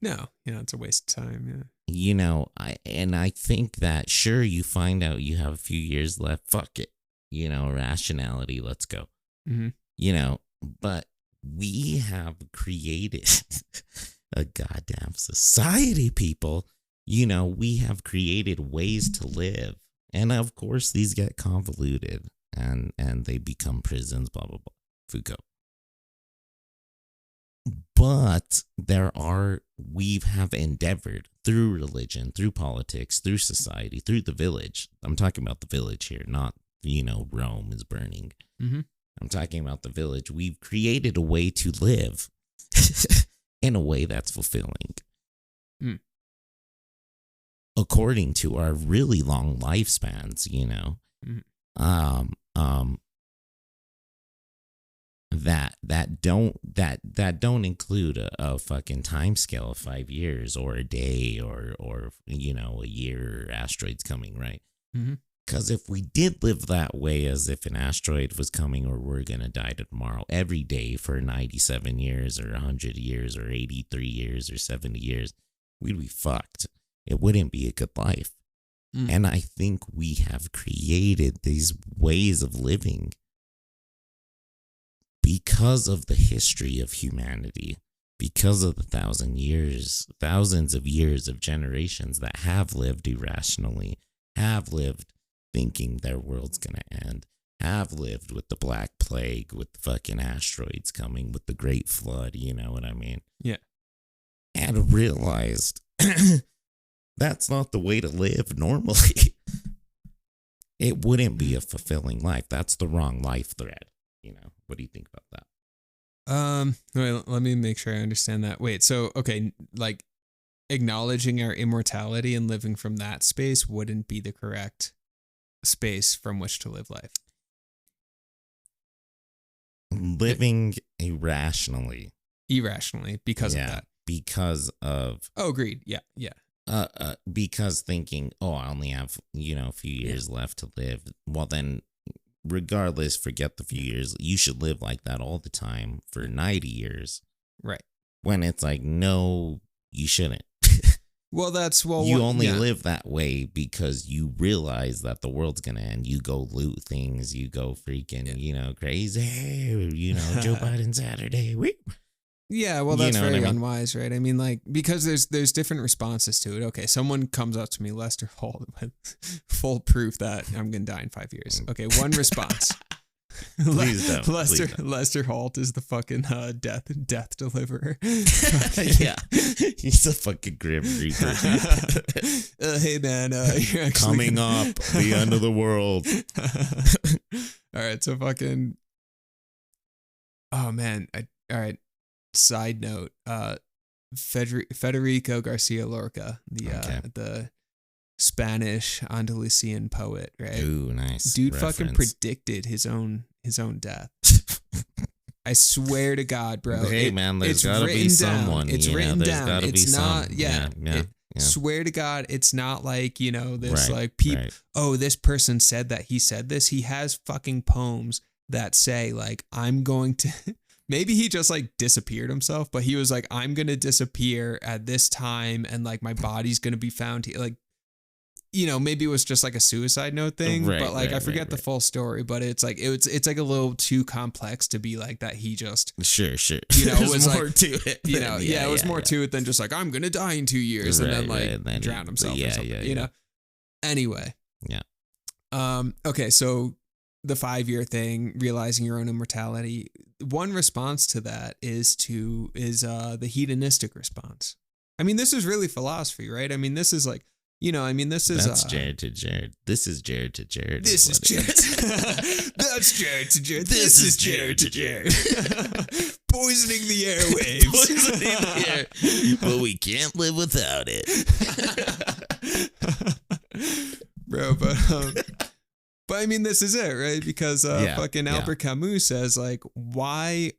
No, it's a waste of time. I think that, sure, you find out you have a few years left. Fuck it. Rationality, let's go. Mm-hmm. But we have created a goddamn society, people. We have created ways to live. And of course, these get convoluted and they become prisons, blah, blah, blah. Foucault. But we have endeavored through religion, through politics, through society, through the village. I'm talking about the village here, not, Rome is burning. Mm-hmm. I'm talking about the village. We've created a way to live in a way that's fulfilling. Mm. According to our really long lifespans, Mm. that don't include a fucking time scale of 5 years or a day or a year, asteroids coming, right? Mm-hmm. Because if we did live that way, as if an asteroid was coming or we're gonna die tomorrow every day for 97 years or 100 years or 83 years or 70 years, we'd be fucked. It wouldn't be a good life. Mm. And I think we have created these ways of living because of the history of humanity, because of the thousands of years of generations that have lived irrationally, have lived thinking their world's gonna end, have lived with the Black Plague, with the fucking asteroids coming, with the Great Flood, you know what I mean? Yeah. And realized that's not the way to live normally. It wouldn't be a fulfilling life. That's the wrong life thread. What do you think about that? Wait, let me make sure I understand that. Wait, so, okay, like acknowledging our immortality and living from that space wouldn't be the correct space from which to live life. Living irrationally because of that. Because of... Oh, agreed. Yeah. Because thinking, I only have, a few years left to live. Well, then, regardless, forget the few years. You should live like that all the time for 90 years. Right. When it's like, no, you shouldn't. Well, you only live that way because you realize that the world's gonna end. You go loot things. You go freaking, crazy. Joe Biden Saturday. Yeah, well, that's very unwise, right? I mean, like, because there's different responses to it. Okay, someone comes up to me, Lester Holt, with full proof that I'm gonna die in 5 years. Okay, one response. Please don't. Lester Holt is the fucking death deliverer. Yeah, he's a fucking grim reaper. Hey man, you're actually coming up, the end of the world. All right, so fucking. Oh man, all right. Side note: Federico Garcia Lorca, the Spanish Andalusian poet, right? Ooh, nice. Dude reference. fucking predicted his own death. I swear to God, bro. Hey, man, there's gotta be someone. It's written down. Gotta it's be not. some. Yeah. Yeah. Swear to God, it's not like, this right, like people. Right. Oh, this person said that he said this. He has fucking poems that say like, I'm going to. Maybe he just like disappeared himself, but he was like, I'm going to disappear at this time and like my body's going to be found here. Like, maybe it was just like a suicide note thing, but like I forget the full story, but it's like it's like a little too complex to be like that. He just sure. It was more like, to it. It was more to it than just like I'm gonna die in 2 years and then like drown himself or something. You know. Anyway. Yeah. Okay, so the 5-year thing, realizing your own immortality. One response to that is the hedonistic response. I mean, this is really philosophy, right? I mean, this is like you know, I mean, this is that's Jared to Jared. This is Jared to Jared. This is Jared. That's Jared to Jared. This is Jared to Jared. Poisoning the airwaves. Poisoning the air, but we can't live without it, bro. But I mean, this is it, right? Because fucking Albert Camus says, like, why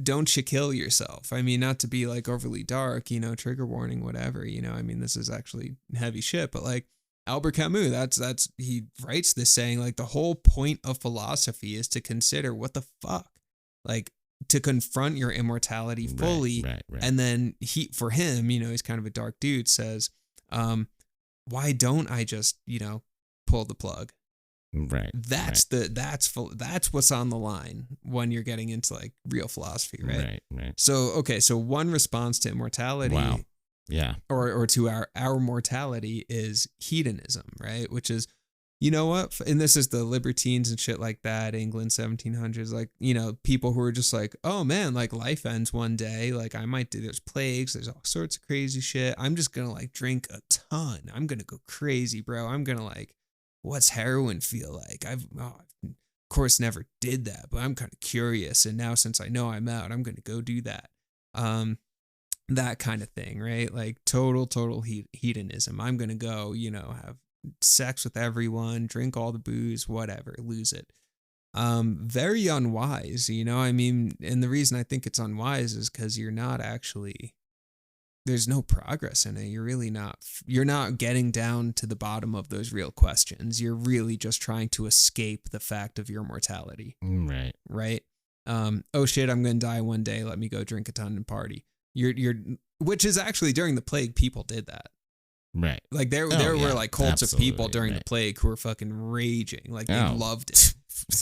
don't you kill yourself? I mean, not to be like overly dark, you know, trigger warning, whatever, you know, I mean, this is actually heavy shit, but like Albert Camus, that's he writes this saying, like, the whole point of philosophy is to consider what the fuck, like, to confront your immortality fully. Right. And then for him, you know, he's kind of a dark dude, says, why don't I just, you know, pull the plug? Right. That's what's on the line when you're getting into like real philosophy, right? Right. So one response to immortality, wow, yeah, or to our mortality is hedonism, right? Which is, you know what? And this is the libertines and shit like that, England 1700s, like, you know, people who are just like, oh man, like life ends one day, like there's plagues, there's all sorts of crazy shit. I'm just gonna like drink a ton. I'm gonna go crazy, bro. I'm gonna like, what's heroin feel like? Of course never did that, but I'm kind of curious. And now since I know I'm out, I'm going to go do that. That kind of thing, right? Like total hedonism. I'm going to go, you know, have sex with everyone, drink all the booze, whatever, lose it. Very unwise, you know, I mean, and the reason I think it's unwise is because there's no progress in it. You're not getting down to the bottom of those real questions. You're really just trying to escape the fact of your mortality. Right. Oh shit, I'm going to die one day. Let me go drink a ton and party. Which is actually during the plague, people did that. Right. Like there were like cults of people during the plague who were fucking raging. Like they loved it.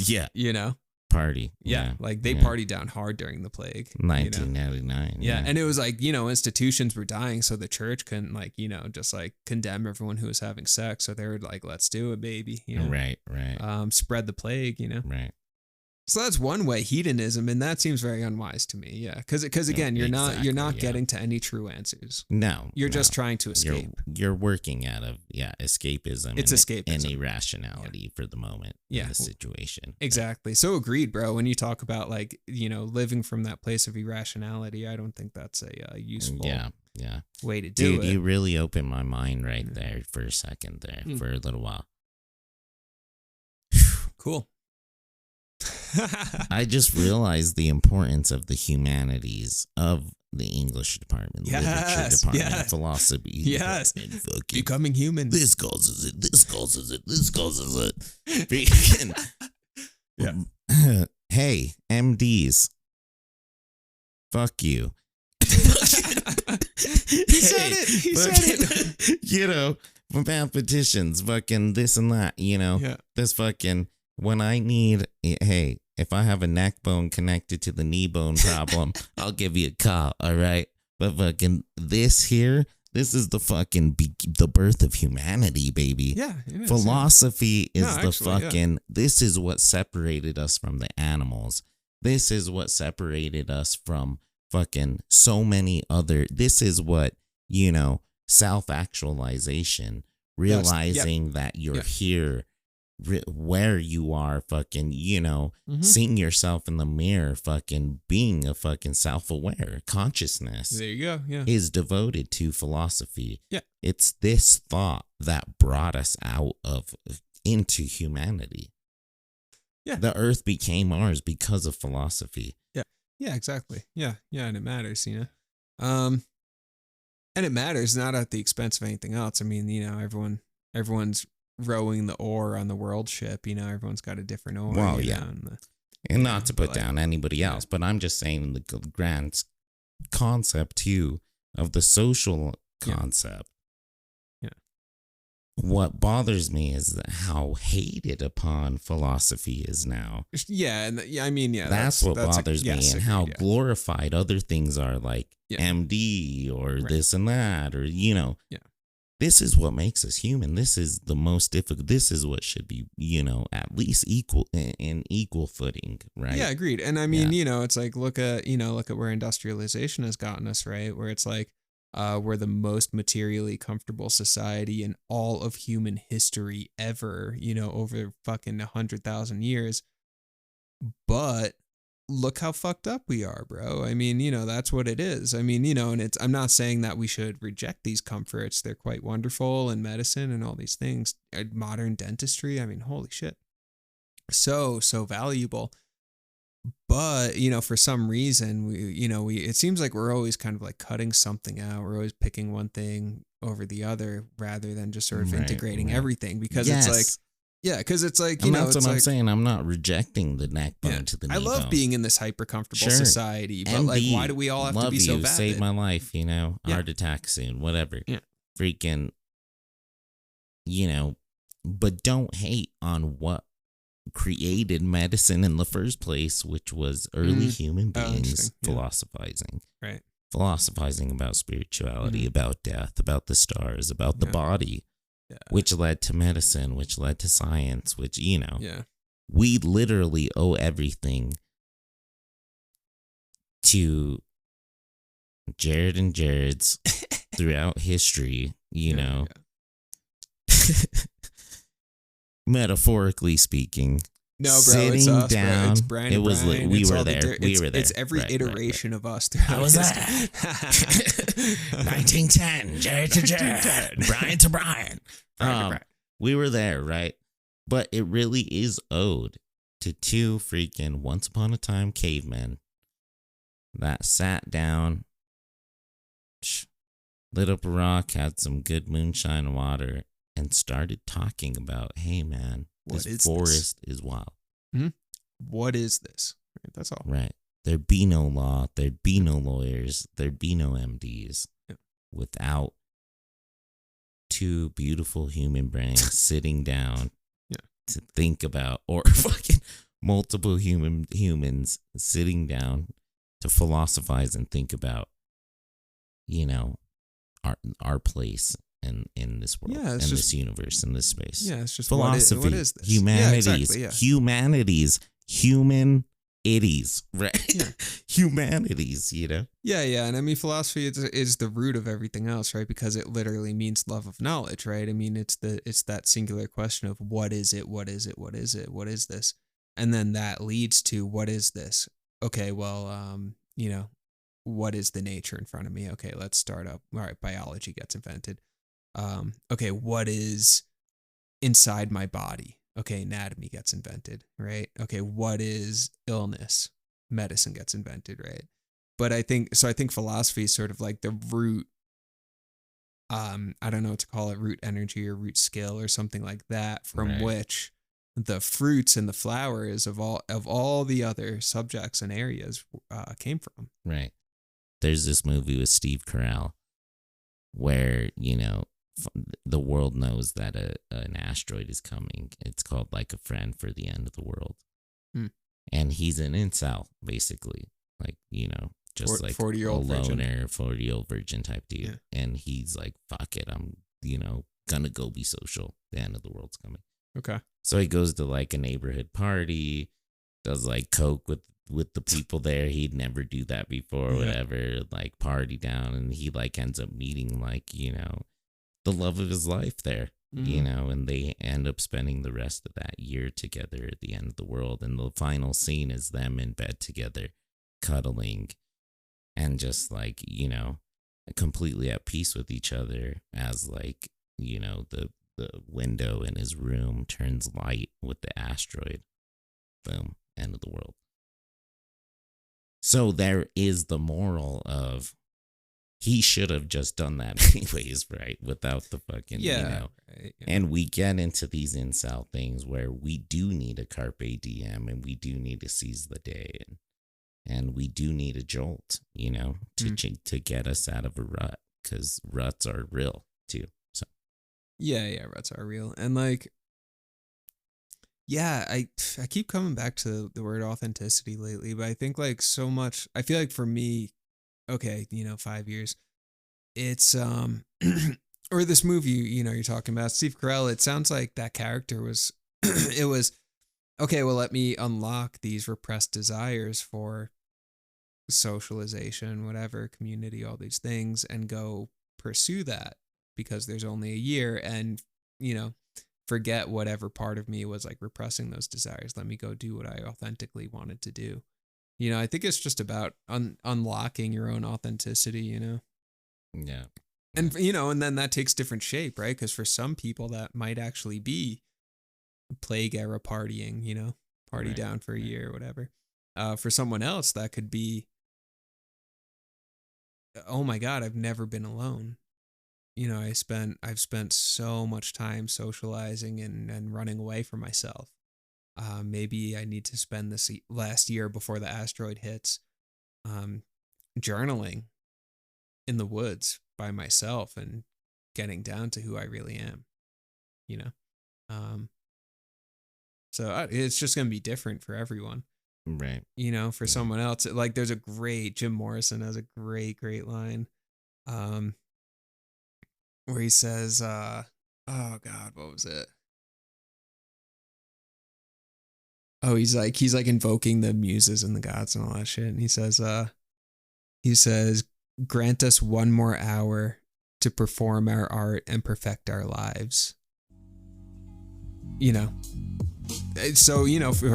Yeah. You know? Party. Yeah, like they partied down hard during the plague. 1999. Yeah, and it was like, you know, institutions were dying, so the church couldn't, like, you know, just like condemn everyone who was having sex. So they were like, let's do it, baby. You know? Right. Spread the plague, you know? Right. So that's one way, hedonism, and that seems very unwise to me. Yeah, because again, you're not getting to any true answers. No, you're just trying to escape. You're working out of escapism. It's escapism and irrationality for the moment. In the situation. Exactly. So agreed, bro. When you talk about like, you know, living from that place of irrationality, I don't think that's a useful way to do it. Dude, you really opened my mind right there for a second there for a little while. Cool. I just realized the importance of the humanities, of the English department, literature department, philosophy. Yes. Becoming human. This causes it. This causes it. This causes it. Freaking. Hey, MDs. Fuck you. He said it. You know, mathematicians, fucking this and that, you know. Yeah. This fucking, when I need, hey, if I have a neck bone connected to the knee bone problem, I'll give you a call, all right? But fucking this here, this is the fucking the birth of humanity, baby. Yeah, it is. Philosophy is this is what separated us from the animals. This is what separated us from fucking so many other, this is what, you know, self-actualization, realizing that you're here, where you are, fucking, you know, seeing yourself in the mirror, fucking being a fucking self-aware consciousness. There you go. Yeah. Is devoted to philosophy. Yeah. It's this thought that brought us into humanity. Yeah. The earth became ours because of philosophy. Yeah. Yeah, exactly. Yeah. Yeah. And it matters, you know? And it matters not at the expense of anything else. I mean, you know, everyone's rowing the oar on the world ship, you know, everyone's got a different oar. Well, yeah. And not to put down anybody else, but I'm just saying the grand concept too of the social concept. Yeah. What bothers me is how hated upon philosophy is now. Yeah, and I mean, that's what bothers me, and how glorified other things are, like MD or this and that, or, you know. Yeah. This is what makes us human. This is the most difficult. This is what should be, you know, at least equal in equal footing, right? Yeah, agreed. And I mean, you know, it's like look at where industrialization has gotten us, right? Where it's like we're the most materially comfortable society in all of human history ever, over fucking 100,000 years. But look how fucked up we are, bro. I mean, that's what it is. I mean, and I'm not saying that we should reject these comforts. They're quite wonderful, in medicine and all these things. Modern dentistry, I mean, holy shit. So valuable. But, for some reason, we it seems like we're always kind of like cutting something out. We're always picking one thing over the other rather than just sort of integrating everything, because it's like, yeah, because it's like, that's what I'm saying. I'm not rejecting the neck bone to the knee I love bone. being in this hyper comfortable society, but like, why do we all have to be so vapid? Save my life, heart attack soon, whatever. Yeah. Freaking, but don't hate on what created medicine in the first place, which was early human beings philosophizing. Right. Philosophizing about spirituality, about death, about the stars, about the body. Yeah. Which led to medicine, which led to science, which, we literally owe everything to Jared and Jared's throughout history, metaphorically speaking. No, bro, it's us, down, bro. It's Brian. It was Brian. we were there. We were there. It's every iteration of us. How was that? 1910, Jared to Jared, Brian to Brian. We were there, right? But it really is owed to two freaking once upon a time cavemen that sat down, lit up a rock, had some good moonshine water, and started talking about, hey, man, this forest is wild. Mm-hmm. What is this? Right, that's all. Right. There'd be no law. There'd be no lawyers. There'd be no MDs without two beautiful human brains sitting down to think about, or fucking multiple humans sitting down to philosophize and think about, our place in this world, in this universe, in this space. Yeah, it's just philosophy. What is this? Humanities, human itties, right? Yeah. Humanities, Yeah, and I mean, philosophy is the root of everything else, right? Because it literally means love of knowledge, right? I mean, it's that singular question of what is it, what is it, what is it, what is this, and then that leads to what is this? Okay, well, what is the nature in front of me? Okay, let's start up. All right, biology gets invented. Okay, what is inside my body? Okay, anatomy gets invented, right? Okay, what is illness? Medicine gets invented, right? But I think philosophy is sort of like the root, I don't know what to call it, root energy or root skill or something like that, from which the fruits and the flowers of all the other subjects and areas came from. Right. There's this movie with Steve Carell where, the world knows that an asteroid is coming. It's called Like a Friend for the End of the World. And he's an incel, basically. Like, just like 40-year-old loner, 40-year-old virgin type dude. Yeah. And he's like, fuck it, I'm, gonna go be social. The end of the world's coming. Okay. So he goes to like a neighborhood party, does like coke with the people there. He'd never do that before, whatever, like party down. And he like ends up meeting like, the love of his life there, and they end up spending the rest of that year together at the end of the world. And the final scene is them in bed together, cuddling and just like, completely at peace with each other as like, the window in his room turns light with the asteroid. Boom, end of the world. So there is the moral of, he should have just done that anyways, right? Without the fucking, right, And we get into these incel things where we do need a carpe diem and we do need to seize the day. And we do need a jolt, to get us out of a rut, because ruts are real too. So, yeah, ruts are real. And like, yeah, I keep coming back to the word authenticity lately, but I think like so much, I feel like for me, okay, 5 years, it's or this movie, you're talking about Steve Carell, it sounds like that character was it was okay, well, let me unlock these repressed desires for socialization, whatever, community, all these things, and go pursue that because there's only a year, and, forget whatever part of me was like repressing those desires. Let me go do what I authentically wanted to do. I think it's just about unlocking your own authenticity, Yeah. And, and then that takes different shape, right? Because for some people that might actually be plague era partying, party down for a year or whatever. For someone else, that could be, oh my God, I've never been alone. I've spent so much time socializing and running away from myself. Maybe I need to spend this last year before the asteroid hits, journaling in the woods by myself and getting down to who I really am, So it's just going to be different for everyone. Right. For someone else, like there's a great, Jim Morrison has a great line, where he says, oh God, what was it? Oh, he's like invoking the muses and the gods and all that shit. And he says, grant us one more hour to perform our art and perfect our lives. So,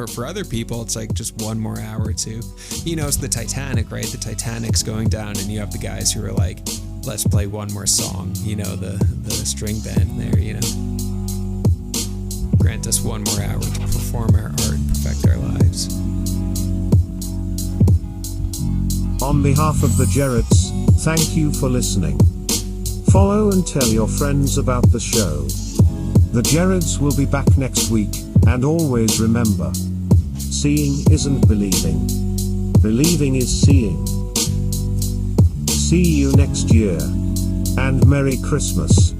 for other people, it's like just one more hour or two. It's the Titanic, right? The Titanic's going down, and you have the guys who are like, let's play one more song, the string band there, Grant us one more hour to perform our art and perfect our lives. On behalf of the Jareds, thank you for listening. Follow and tell your friends about the show. The Jareds will be back next week, and always remember, seeing isn't believing. Believing is seeing. See you next year. And Merry Christmas.